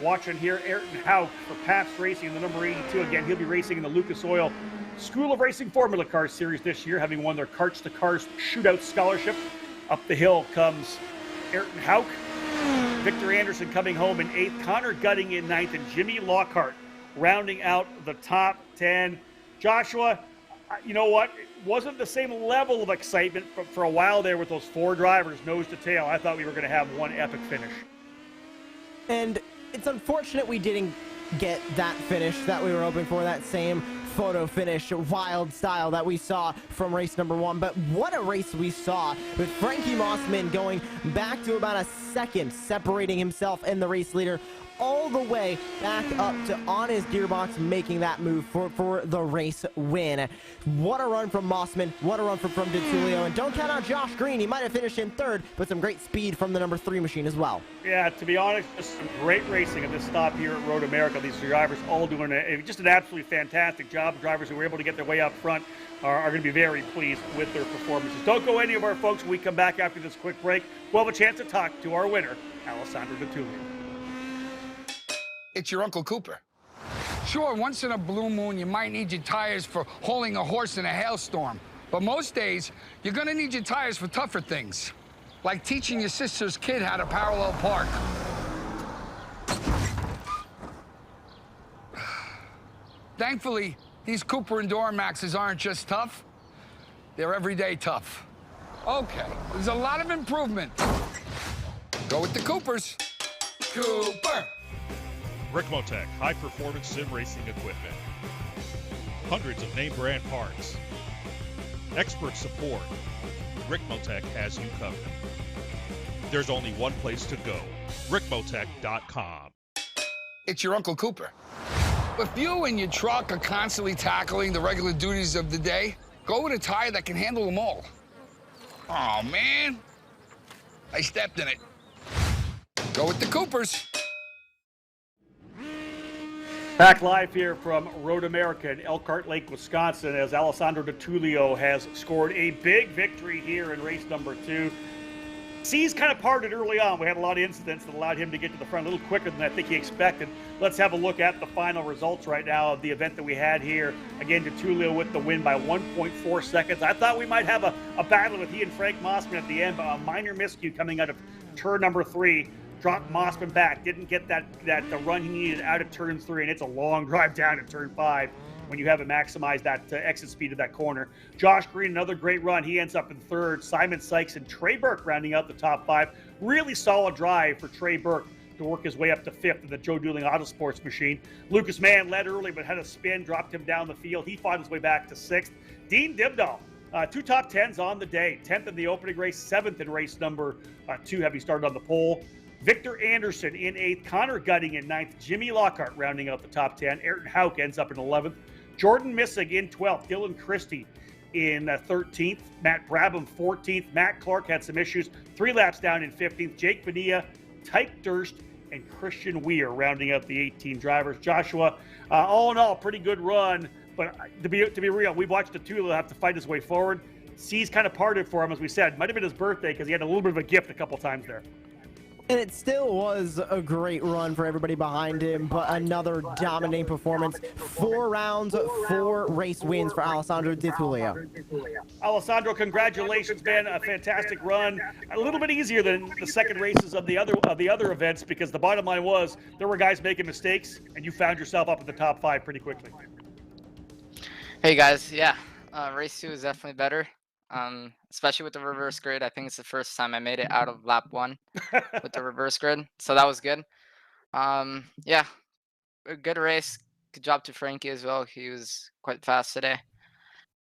Watching here, Ayrton Hauk for Pabst Racing, the number 82. Again, he'll be racing in the Lucas Oil School of Racing Formula Car Series this year, having won their Karts to Cars Shootout Scholarship. Up the hill comes Ayrton Hauk. Victor Anderson coming home in 8th. Connor Gutting in 9th. And Jimmy Lockhart rounding out the top 10. Joshua, you know what? It wasn't the same level of excitement for a while there with those 4 drivers nose to tail. I thought we were going to have one epic finish. And it's unfortunate we didn't get that finish that we were hoping for, that same photo finish, wild style that we saw from race number 1. But what a race we saw, with Frankie Mossman going back to about a second, separating himself and the race leader all the way back up to on his gearbox, making that move for the race win. What a run from Mossman. What a run from Di Tullio. And don't count out Josh Green. He might have finished in 3rd, but some great speed from the number 3 machine as well. Yeah, to be honest, just some great racing at this stop here at Road America. These drivers all doing just an absolutely fantastic job. Drivers who were able to get their way up front are going to be very pleased with their performances. Don't go any of our folks. When we come back after this quick break, we'll have a chance to talk to our winner, Alessandro Di Tullio. It's your Uncle Cooper. Sure, once in a blue moon, you might need your tires for hauling a horse in a hailstorm. But most days, you're gonna need your tires for tougher things, like teaching your sister's kid how to parallel park. Thankfully, these Cooper Enduro Maxes aren't just tough, they're everyday tough. Okay, there's a lot of improvement. Go with the Coopers. Cooper. Ricmotech high-performance sim racing equipment. Hundreds of name brand parts. Expert support. Ricmotech has you covered. There's only one place to go. Ricmotech.com. It's your Uncle Cooper. If you and your truck are constantly tackling the regular duties of the day, go with a tire that can handle them all. Oh, man. I stepped in it. Go with the Coopers. Back live here from Road America in Elkhart Lake, Wisconsin, as Alessandro Di Tullio has scored a big victory here in race number 2. Seas kind of parted early on. We had a lot of incidents that allowed him to get to the front a little quicker than I think he expected. Let's have a look at the final results right now of the event that we had here. Again, Di Tullio with the win by 1.4 seconds. I thought we might have a battle with he and Frank Mossman at the end, but a minor miscue coming out of turn number 3. Dropped Mossman back, didn't get the run he needed out of turn 3, and it's a long drive down to turn 5. when you haven't maximized that exit speed of that corner. Josh Green, another great run. He ends up in third. Simon Sykes and Trey Burke rounding out the top 5. Really solid drive for Trey Burke to work his way up to 5th in the Joe Dooling Autosports machine. Lucas Mann led early but had a spin, dropped him down the field. He fought his way back to 6th. Dean Dibdahl, 2 top 10s on the day. 10th in the opening race, 7th in race number 2, having started on the pole. Victor Anderson in 8th, Connor Gutting in 9th, Jimmy Lockhart rounding out the top 10. Ayrton Hauk ends up in 11th. Jordan Missig in 12th. Dylan Christie in 13th. Matt Brabham 14th. Matt Clark had some issues. 3 laps down in 15th. Jake Bonilla, Tyke Durst, and Christian Weir rounding out the 18 drivers. Joshua, all in all, pretty good run. But to be real, we've watched the two have to fight his way forward. Seas kind of parted for him, as we said. Might have been his birthday because he had a little bit of a gift a couple times there. And it still was a great run for everybody behind him, but another dominating performance. 4 rounds, 4 race wins for Alessandro Di Tullio. Alessandro, congratulations, man. A fantastic run. A little bit easier than the second races of the other events, because the bottom line was there were guys making mistakes, and you found yourself up at the top 5 pretty quickly. Hey guys, yeah, race 2 is definitely better. Especially with the reverse grid. I think it's the first time I made it out of lap 1 with the reverse grid, so that was good. Yeah, a good race. Good job to Frankie as well. He was quite fast today,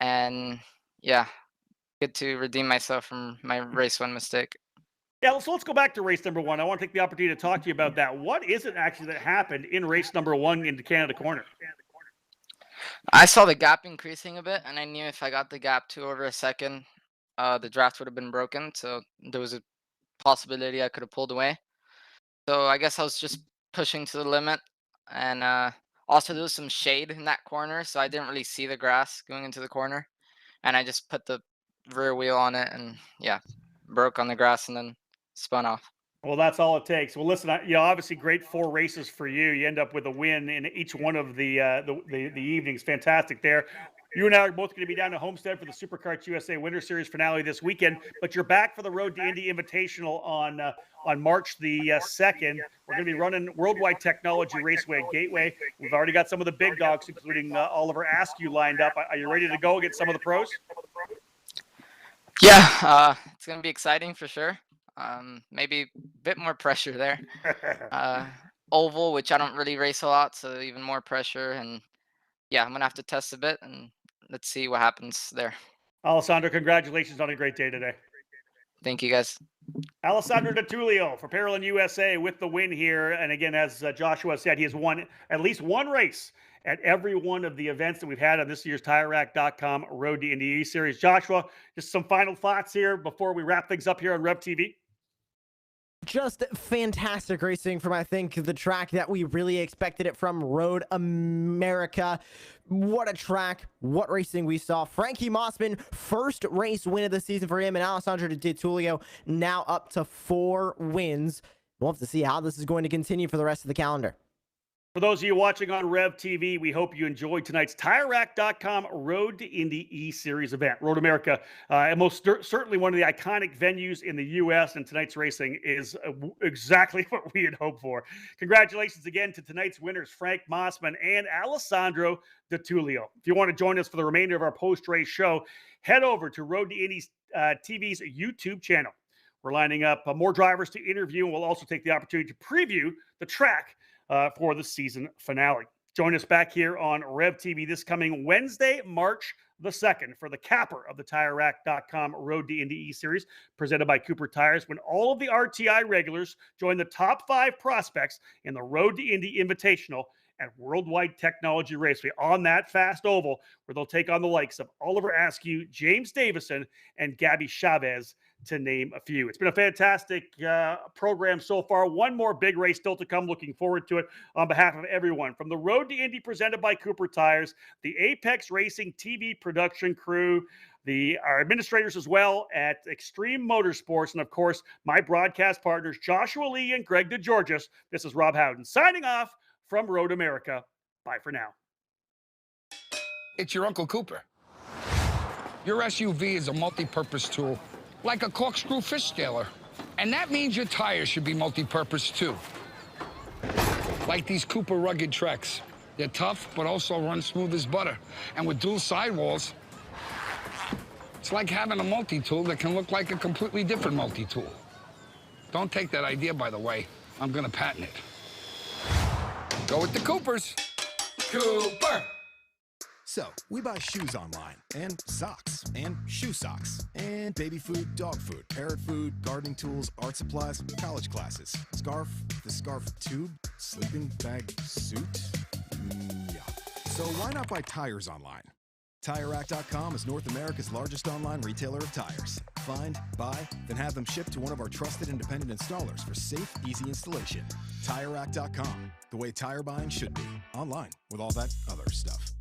and yeah, good to redeem myself from my race 1 mistake. Yeah, so let's go back to race number 1. I want to take the opportunity to talk to you about that. What is it actually that happened in race number 1 into Canada Corner? I saw the gap increasing a bit, and I knew if I got the gap 2 over a second, the draft would have been broken. So there was a possibility I could have pulled away. So I guess I was just pushing to the limit, and also there was some shade in that corner, so I didn't really see the grass going into the corner, and I just put the rear wheel on it, and yeah, broke on the grass and then spun off. Well, that's all it takes. Well, listen, obviously great 4 races for you. You end up with a win in each one of the evenings. Fantastic there. You and I are both going to be down to Homestead for the SuperKarts USA Winter Series finale this weekend, but you're back for the Road to Indy Invitational on March the 2nd. We're going to be running Worldwide Technology Raceway at Gateway. We've already got some of the big dogs, including Oliver Askew, lined up. Are you ready to go against some of the pros? Yeah, it's going to be exciting for sure. Maybe a bit more pressure there. Oval, which I don't really race a lot, so even more pressure. And yeah, I'm gonna have to test a bit, and let's see what happens there. Alessandro, congratulations on a great day today. Thank you, guys. Alessandro Di Tullio for Parolin USA with the win here. And again, as Joshua said, he has won at least 1 race at every one of the events that we've had on this year's TireRack.com Road to Indy eSeries. Joshua, just some final thoughts here before we wrap things up here on Rev TV. Just fantastic racing from, I think, the track that we really expected it from, Road America. What a track, what racing we saw. Frankie Mossman, first race win of the season for him, and Alessandro Di Tullio now up to 4 wins. We'll have to see how this is going to continue for the rest of the calendar. For those of you watching on Rev TV, we hope you enjoyed tonight's TireRack.com Road to Indy eSeries event. Road America, and most certainly one of the iconic venues in the U.S., and tonight's racing is exactly what we had hoped for. Congratulations again to tonight's winners, Frank Mossman and Alessandro Di Tullio. If you want to join us for the remainder of our post-race show, head over to Road to Indy TV's YouTube channel. We're lining up more drivers to interview, and we'll also take the opportunity to preview the track for the season finale. Join us back here on Rev TV this coming Wednesday, March the 2nd for the capper of the TireRack.com Road to Indy eSeries presented by Cooper Tires, when all of the RTI regulars join the top 5 prospects in the Road to Indy Invitational at Worldwide Technology Raceway on that fast oval, where they'll take on the likes of Oliver Askew, James Davison, and Gabby Chavez, to name a few. It's been a fantastic program so far. One more big race still to come. Looking forward to it. On behalf of everyone from the Road to Indy presented by Cooper Tires, the Apex Racing TV production crew, our administrators as well at Extreme Motorsports, and of course, my broadcast partners, Joshua Lee and Greg DeGeorgis. This is Rob Howden signing off from Road America. Bye for now. It's your Uncle Cooper. Your SUV is a multi-purpose tool, like a corkscrew fish scaler. And that means your tires should be multi-purpose too. Like these Cooper rugged Treks. They're tough, but also run smooth as butter. And with dual sidewalls, it's like having a multi-tool that can look like a completely different multi-tool. Don't take that idea, by the way. I'm gonna patent it. Go with the Coopers. Cooper. So, we buy shoes online, and socks, and shoe socks, and baby food, dog food, parrot food, gardening tools, art supplies, college classes, scarf, the scarf tube, sleeping bag suit. Yeah. So why not buy tires online? TireRack.com is North America's largest online retailer of tires. Find, buy, then have them shipped to one of our trusted independent installers for safe, easy installation. TireRack.com, the way tire buying should be. Online, with all that other stuff.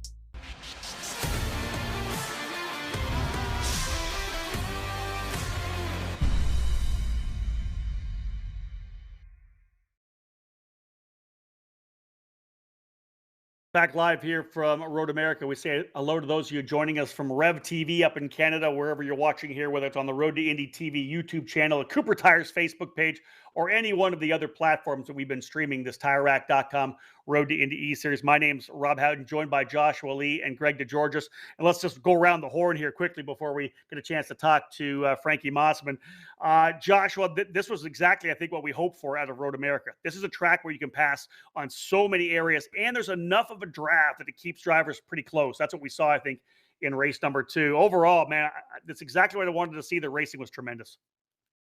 Back live here from Road America. We say hello to those of you joining us from Rev TV up in Canada, wherever you're watching here, whether it's on the Road to Indy TV YouTube channel, the Cooper Tires Facebook page, or any one of the other platforms that we've been streaming this TireRack.com Road to Indy eSeries. My name's Rob Howden, joined by Joshua Lee and Greg DeGeorgis. And let's just go around the horn here quickly before we get a chance to talk to Frankie Mossman. Joshua, this was exactly, I think, what we hoped for out of Road America. This is a track where you can pass on so many areas, and there's enough of a draft that it keeps drivers pretty close. That's what we saw, I think, in race number 2. Overall, man, that's exactly what I wanted to see. The racing was tremendous.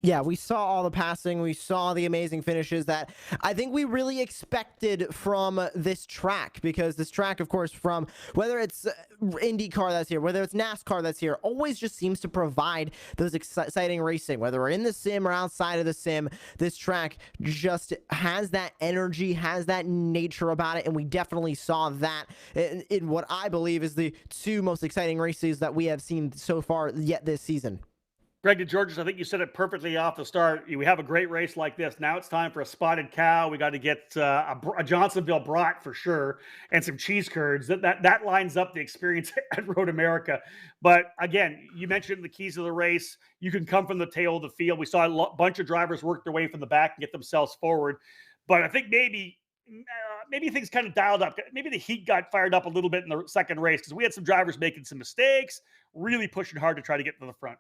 Yeah, we saw all the passing. We saw the amazing finishes that I think we really expected from this track, because this track, of course, from whether it's IndyCar that's here, whether it's NASCAR that's here, always just seems to provide those exciting racing, whether we're in the sim or outside of the sim. This track just has that energy, has that nature about it, and we definitely saw that in what I believe is the 2 most exciting races that we have seen so far yet this season. Greg DeGeorgis, I think you said it perfectly off the start. We have a great race like this. Now it's time for a spotted cow. We got to get a Johnsonville brat for sure, and some cheese curds. That lines up the experience at Road America. But again, you mentioned the keys of the race. You can come from the tail of the field. We saw a bunch of drivers work their way from the back and get themselves forward. But I think maybe things kind of dialed up. Maybe the heat got fired up a little bit in the second race, because we had some drivers making some mistakes, really pushing hard to try to get to the front.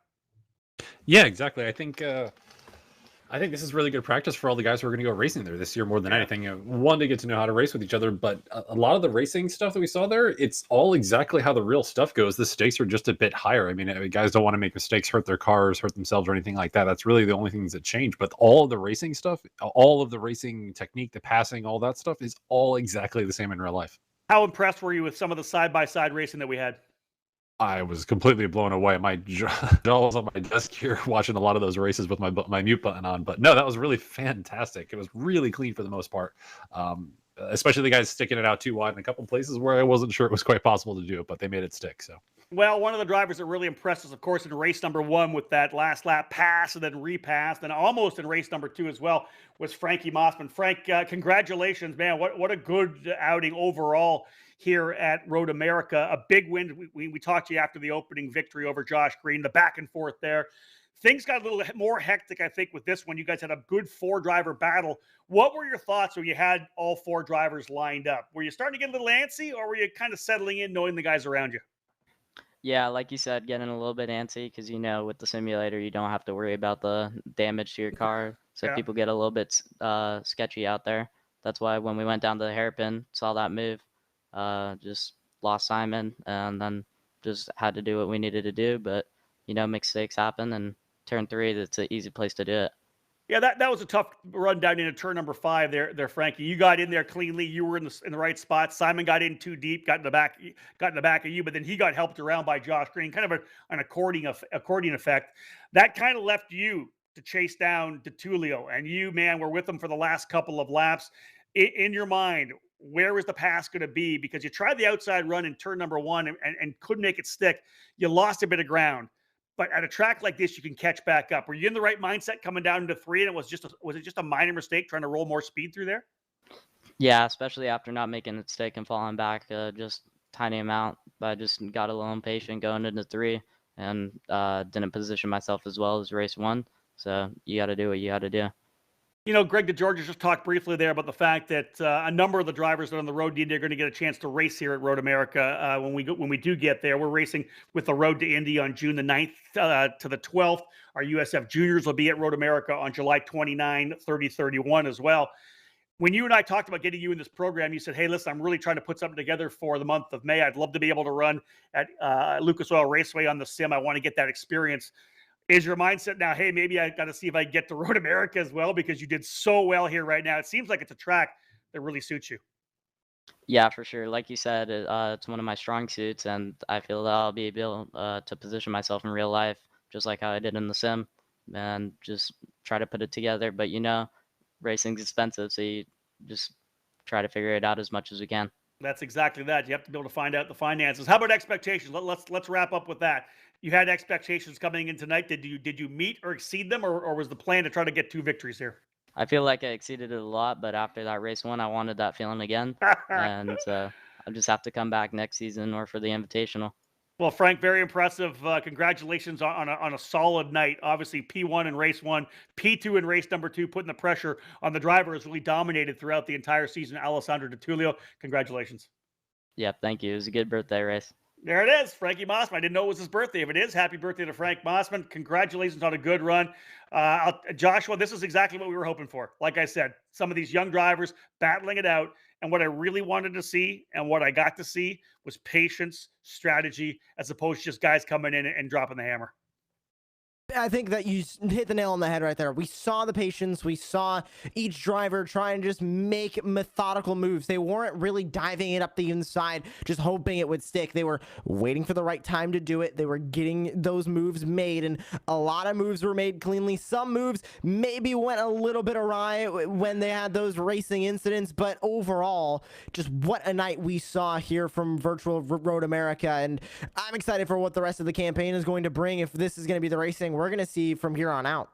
Yeah, exactly. I think this is really good practice for all the guys who are going to go racing there this year more than anything. One, to get to know how to race with each other, but a lot of the racing stuff that we saw there, it's all exactly how the real stuff goes. The stakes are just a bit higher. I mean, guys don't want to make mistakes, hurt their cars, hurt themselves, or anything like that. That's really the only things that change. But all of the racing stuff, all of the racing technique, the passing, all that stuff is all exactly the same in real life. How impressed were you with some of the side-by-side racing that we had? I was completely blown away. My jaw was on my desk here watching a lot of those races with my mute button on. But no, that was really fantastic. It was really clean for the most part, especially the guys sticking it out too wide in a couple of places where I wasn't sure it was quite possible to do it, but they made it stick. So. Well, one of the drivers that really impressed us, of course, in race number 1 with that last lap pass and then repass, and almost in race number 2 as well, was Frankie Mossman. Frank, congratulations, man. What a good outing overall here at Road America. A big win. We talked to you after the opening victory over Josh Green, the back and forth there. Things got a little more hectic, I think, with this one. You guys had a good 4-driver battle. What were your thoughts when you had all 4 drivers lined up? Were you starting to get a little antsy, or were you kind of settling in knowing the guys around you? Yeah, like you said, getting a little bit antsy because, with the simulator, you don't have to worry about the damage to your car. So people get a little bit sketchy out there. That's why when we went down to the hairpin, saw that move, just lost Simon, and then just had to do what we needed to do. But, mistakes happen, and turn 3, that's an easy place to do it. Yeah, that was a tough run down into turn number 5 there, Frankie. You got in there cleanly. You were in the right spot. Simon got in too deep, got in the back of you, but then he got helped around by Josh Green, kind of an accordion effect. That kind of left you to chase down DeTulio, and you, man, were with him for the last couple of laps. In your mind, where is the pass going to be? Because you tried the outside run in turn number 1 and couldn't make it stick. You lost a bit of ground. But at a track like this, you can catch back up. Were you in the right mindset coming down into 3, and was it just a minor mistake trying to roll more speed through there? Yeah, especially after not making a mistake and falling back just tiny amount. But I just got a little impatient going into 3, and didn't position myself as well as race 1. So you got to do what you got to do. You know, Greg DeGeorge just talked briefly there about the fact that a number of the drivers that are on the road to Indy are going to get a chance to race here at Road America when we do get there. We're racing with the Road to Indy on June the 9th to the 12th. Our USF juniors will be at Road America on July 29, 30, 31 as well. When you and I talked about getting you in this program, you said, hey, listen, I'm really trying to put something together for the month of May. I'd love to be able to run at Lucas Oil Raceway on the sim. I want to get that experience. Is your mindset now, hey, maybe I got to see if I can get to Road America as well, because you did so well here right now? It seems like it's a track that really suits you. Yeah, for sure. Like you said, it's one of my strong suits, and I feel that I'll be able to position myself in real life just like how I did in the sim, and just try to put it together. But racing's expensive, so you just try to figure it out as much as we can. That's exactly that. You have to be able to find out the finances. How about expectations? Let's wrap up with that. You had expectations coming in tonight. Did you meet or exceed them, or was the plan to try to get 2 victories here? I feel like I exceeded it a lot, but after that race one, I wanted that feeling again, and I just have to come back next season or for the Invitational. Well, Frank, very impressive. Congratulations on a solid night. Obviously, P1 in race 1, P2 in race number 2, putting the pressure on the driver has really dominated throughout the entire season. Alessandro Di Tullio, congratulations. Yeah, thank you. It was a good birthday race. There it is, Frankie Mossman. I didn't know it was his birthday. If it is, happy birthday to Frank Mossman. Congratulations on a good run. Joshua, this is exactly what we were hoping for. Like I said, some of these young drivers battling it out. And what I really wanted to see and what I got to see was patience, strategy, as opposed to just guys coming in and dropping the hammer. I think that you hit the nail on the head right there. We saw the patience. We saw each driver trying to just make methodical moves. They weren't really diving it up the inside, just hoping it would stick. They were waiting for the right time to do it. They were getting those moves made, and a lot of moves were made cleanly. Some moves maybe went a little bit awry when they had those racing incidents, but overall, just what a night we saw here from Virtual Road America, and I'm excited for what the rest of the campaign is going to bring. If this is going to be the racing we're going to see from here on out.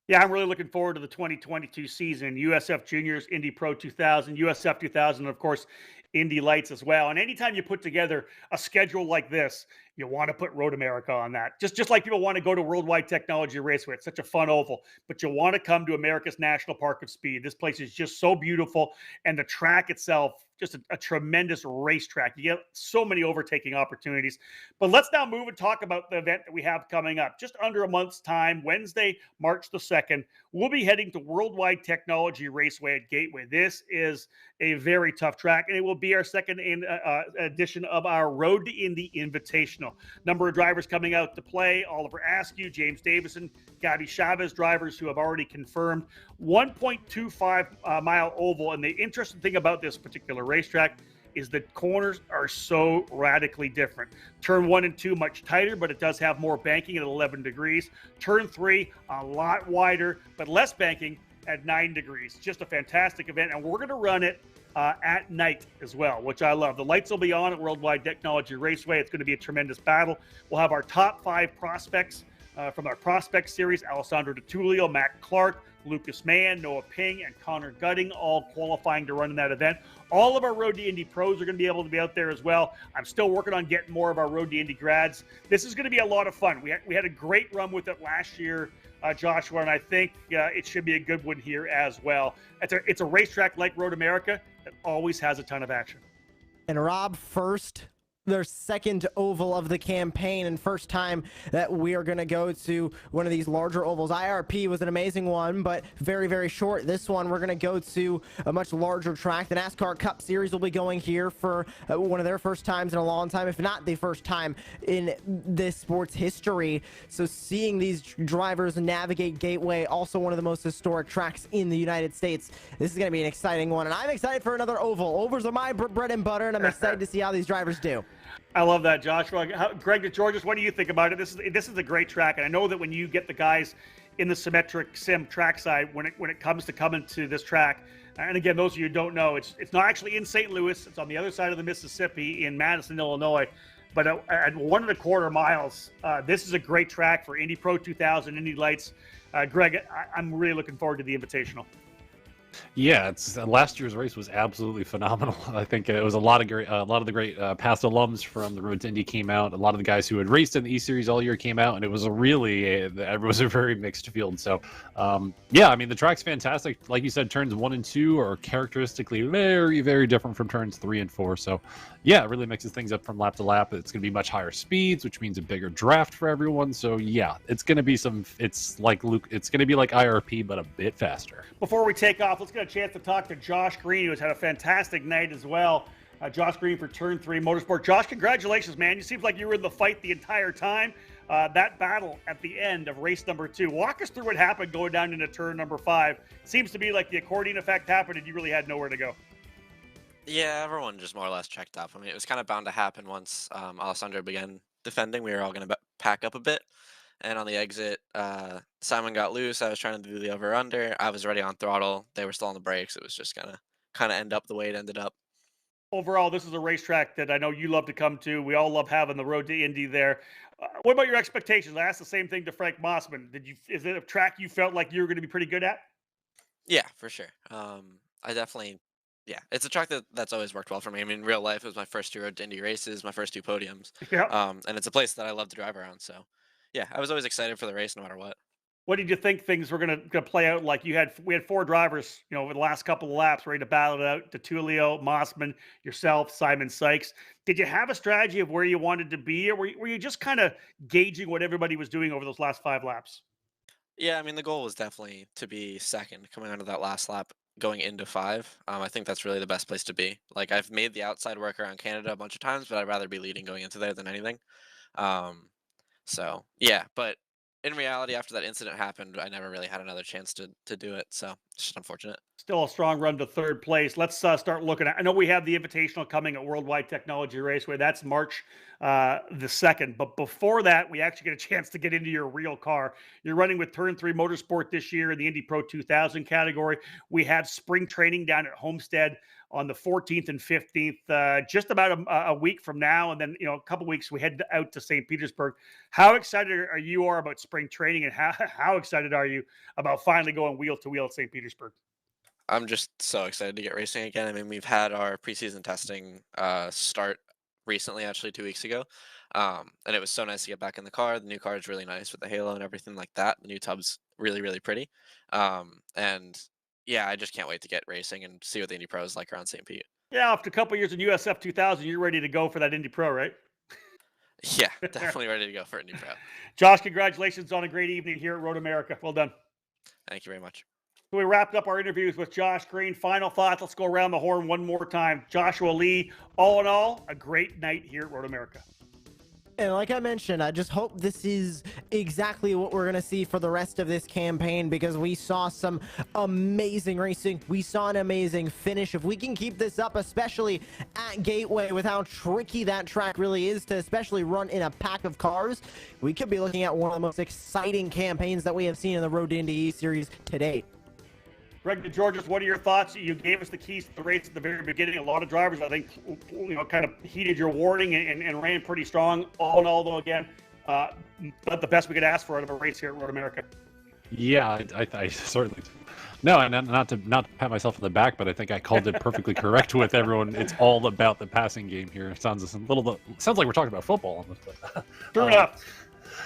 Yeah, I'm really looking forward to the 2022 season. USF Juniors, Indy Pro 2000, USF 2000, and of course, Indy Lights as well. And anytime you put together a schedule like this, you want to put Road America on that. Just like people want to go to Worldwide Technology Raceway. It's such a fun oval. But you want to come to America's National Park of Speed. This place is just so beautiful. And the track itself, just a tremendous racetrack. You get so many overtaking opportunities. But let's now move and talk about the event that we have coming up. Just under a month's time, Wednesday, March the 2nd, we'll be heading to Worldwide Technology Raceway at Gateway. This is a very tough track, and it will be our second edition of our Road to Indy Invitational. Number of drivers coming out to play: Oliver Askew, James Davison, Gabby Chavez, drivers who have already confirmed. 1.25 mile oval, and the interesting thing about this particular racetrack is the corners are so radically different. Turn 1 and 2 much tighter, but it does have more banking at 11 degrees. Turn 3 a lot wider, but less banking at 9 degrees. Just a fantastic event, and we're going to run it at night as well, which I love. The lights will be on at Worldwide Technology Raceway. It's going to be a tremendous battle. We'll have our top 5 prospects from our Prospects series: Alessandro Di Tullio, Matt Clark, Lucas Mann, Noah Ping, and Connor Gutting, all qualifying to run in that event. All of our Road to Indy pros are going to be able to be out there as well. I'm still working on getting more of our Road to Indy grads. This is going to be a lot of fun. We had a great run with it last year, Joshua, and I think it should be a good one here as well. It's a racetrack like Road America that always has a ton of action. And Rob, their second oval of the campaign, and first time that we are going to go to one of these larger ovals. IRP was an amazing one, but very, very short. This one, we're going to go to a much larger track. The NASCAR Cup Series will be going here for one of their first times in a long time, if not the first time in this sport's history. So seeing these drivers navigate Gateway, also one of the most historic tracks in the United States, this is going to be an exciting one, and I'm excited for another oval. Ovals are my bread and butter, and I'm excited to see how these drivers do. I love that, Joshua. Greg DeGeorge, what do you think about it? This is a great track, and I know that when you get the guys in the symmetric sim trackside, when it comes to coming to this track, and again, those of you who don't know, it's not actually in St. Louis. It's on the other side of the Mississippi in Madison, Illinois. But at 1.25 miles, this is a great track for Indy Pro 2000, Indy Lights. Greg, I'm really looking forward to the Invitational. Yeah, it's last year's race was absolutely phenomenal. I think it was a lot of the great past alums from the Road to Indy came out. A lot of the guys who had raced in the eSeries all year came out, and it was it was a very mixed field. So, yeah, I mean the track's fantastic. Like you said, turns 1 and 2 are characteristically very, very different from turns 3 and 4. So, yeah, it really mixes things up from lap to lap. It's going to be much higher speeds, which means a bigger draft for everyone. So, yeah, it's going to be it's going to be like IRP, but a bit faster. Before we take off, let's get a chance to talk to Josh Green, who has had a fantastic night as well. Josh Green for Turn 3 Motorsport. Josh, congratulations, man. You seems like you were in the fight the entire time. That battle at the end of race number 2. Walk us through what happened going down into turn number 5. Seems to be like the accordion effect happened and you really had nowhere to go. Yeah, everyone just more or less checked up. I mean, it was kind of bound to happen once Alessandro began defending. We were all going to pack up a bit. And on the exit, Simon got loose. I was trying to do the over-under. I was already on throttle. They were still on the brakes. It was just going to kind of end up the way it ended up. Overall, this is a racetrack that I know you love to come to. We all love having the Road to Indy there. What about your expectations? I asked the same thing to Frank Mossman. Is it a track you felt like you were going to be pretty good at? Yeah, for sure. It's a track that's always worked well for me. I mean, in real life, it was my first 2 Road to Indy races, my first 2 podiums. Yeah. And it's a place that I love to drive around. So, yeah, I was always excited for the race no matter what. What did you think things were going to play out like? We had 4 drivers, over the last couple of laps ready to battle it out. DeTulio, Mossman, yourself, Simon Sykes. Did you have a strategy of where you wanted to be, or were you just kind of gauging what everybody was doing over those last 5 laps? Yeah, I mean, the goal was definitely to be second coming onto that last lap going into 5. I think that's really the best place to be. Like, I've made the outside work around Canada a bunch of times, but I'd rather be leading going into there than anything. So, yeah, but in reality, after that incident happened, I never really had another chance to do it. So it's just unfortunate. Still a strong run to 3rd place. Let's start looking at. I know we have the Invitational coming at Worldwide Technology Raceway. That's March the 2nd. But before that, we actually get a chance to get into your real car. You're running with Turn 3 Motorsport this year in the Indy Pro 2000 category. We have spring training down at Homestead on the 14th and 15th, just about a week from now. And then, a couple weeks, we head out to St. Petersburg. How excited are you about spring training, and how excited are you about finally going wheel to wheel at St. Petersburg? I'm just so excited to get racing again. I mean, we've had our preseason testing start recently, actually 2 weeks ago. And it was so nice to get back in the car. The new car is really nice with the halo and everything like that. The new tub's really, really pretty. And yeah, I just can't wait to get racing and see what the Indy Pro is like around St. Pete. Yeah, after a couple years in USF 2000, you're ready to go for that Indy Pro, right? Yeah, definitely ready to go for Indy Pro. Josh, congratulations on a great evening here at Road America. Well done. Thank you very much. So we wrapped up our interviews with Josh Green. Final thoughts. Let's go around the horn one more time. Joshua Lee, all in all, a great night here at Road America. And like I mentioned, I just hope this is exactly what we're going to see for the rest of this campaign, because we saw some amazing racing. We saw an amazing finish. If we can keep this up, especially at Gateway, with how tricky that track really is to especially run in a pack of cars, we could be looking at one of the most exciting campaigns that we have seen in the Road to Indy series to date. Greg DeGeorges, what are your thoughts? You gave us the keys to the race at the very beginning. A lot of drivers, I think, kind of heeded your warning and ran pretty strong. All in all, though, again, but the best we could ask for out of a race here at Road America. Yeah, I certainly. No, and not to pat myself on the back, but I think I called it perfectly correct with everyone. It's all about the passing game here. It sounds like we're talking about football almost. True enough.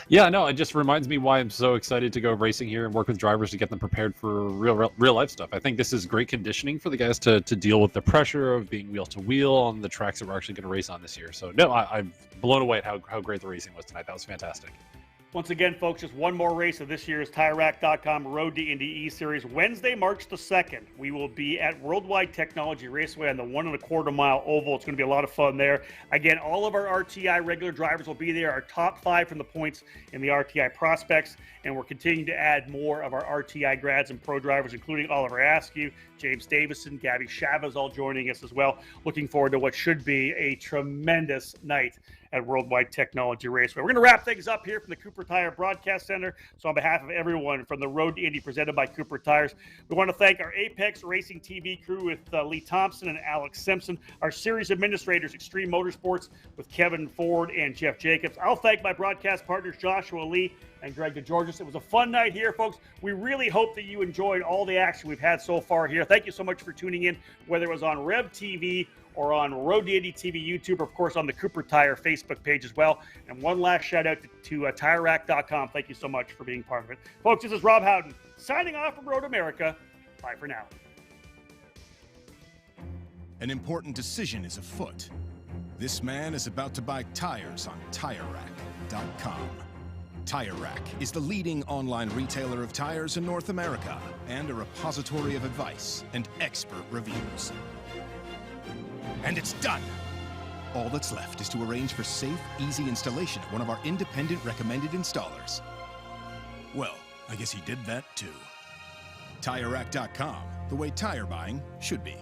Yeah, no, it just reminds me why I'm so excited to go racing here and work with drivers to get them prepared for real life stuff. I think this is great conditioning for the guys to deal with the pressure of being wheel to wheel on the tracks that we're actually going to race on this year. So no, I'm blown away at how great the racing was tonight. That was fantastic. Once again, folks, just one more race of this year's TireRack.com Road to Indy eSeries. Wednesday, March the 2nd, we will be at Worldwide Technology Raceway on the 1.25 mile oval. It's going to be a lot of fun there. Again, all of our RTI regular drivers will be there, our top 5 from the points in the RTI Prospects, and we're continuing to add more of our RTI grads and pro drivers, including Oliver Askew, James Davison, Gabby Chavez, all joining us as well. Looking forward to what should be a tremendous night at Worldwide Technology Raceway. We're going to wrap things up here from the Cooper Tire Broadcast Center. So on behalf of everyone from the Road to Indy presented by Cooper Tires, we want to thank our Apex Racing TV crew with Lee Thompson and Alex Simpson, our series administrators, Extreme Motorsports, with Kevin Ford and Jeff Jacobs. I'll thank my broadcast partners, Joshua Lee and Greg DeGeorgis. It was a fun night here, folks. We really hope that you enjoyed all the action we've had so far here. Thank you so much for tuning in, whether it was on Rev TV or on Road to Indy TV YouTube, or of course on the Cooper Tire Facebook page as well. And one last shout out to TireRack.com. Thank you so much for being part of it. Folks, this is Rob Howden signing off from Road America. Bye for now. An important decision is afoot. This man is about to buy tires on TireRack.com. Tire Rack is the leading online retailer of tires in North America and a repository of advice and expert reviews. And it's done! All that's left is to arrange for safe, easy installation at one of our independent recommended installers. Well, I guess he did that too. TireRack.com, the way tire buying should be.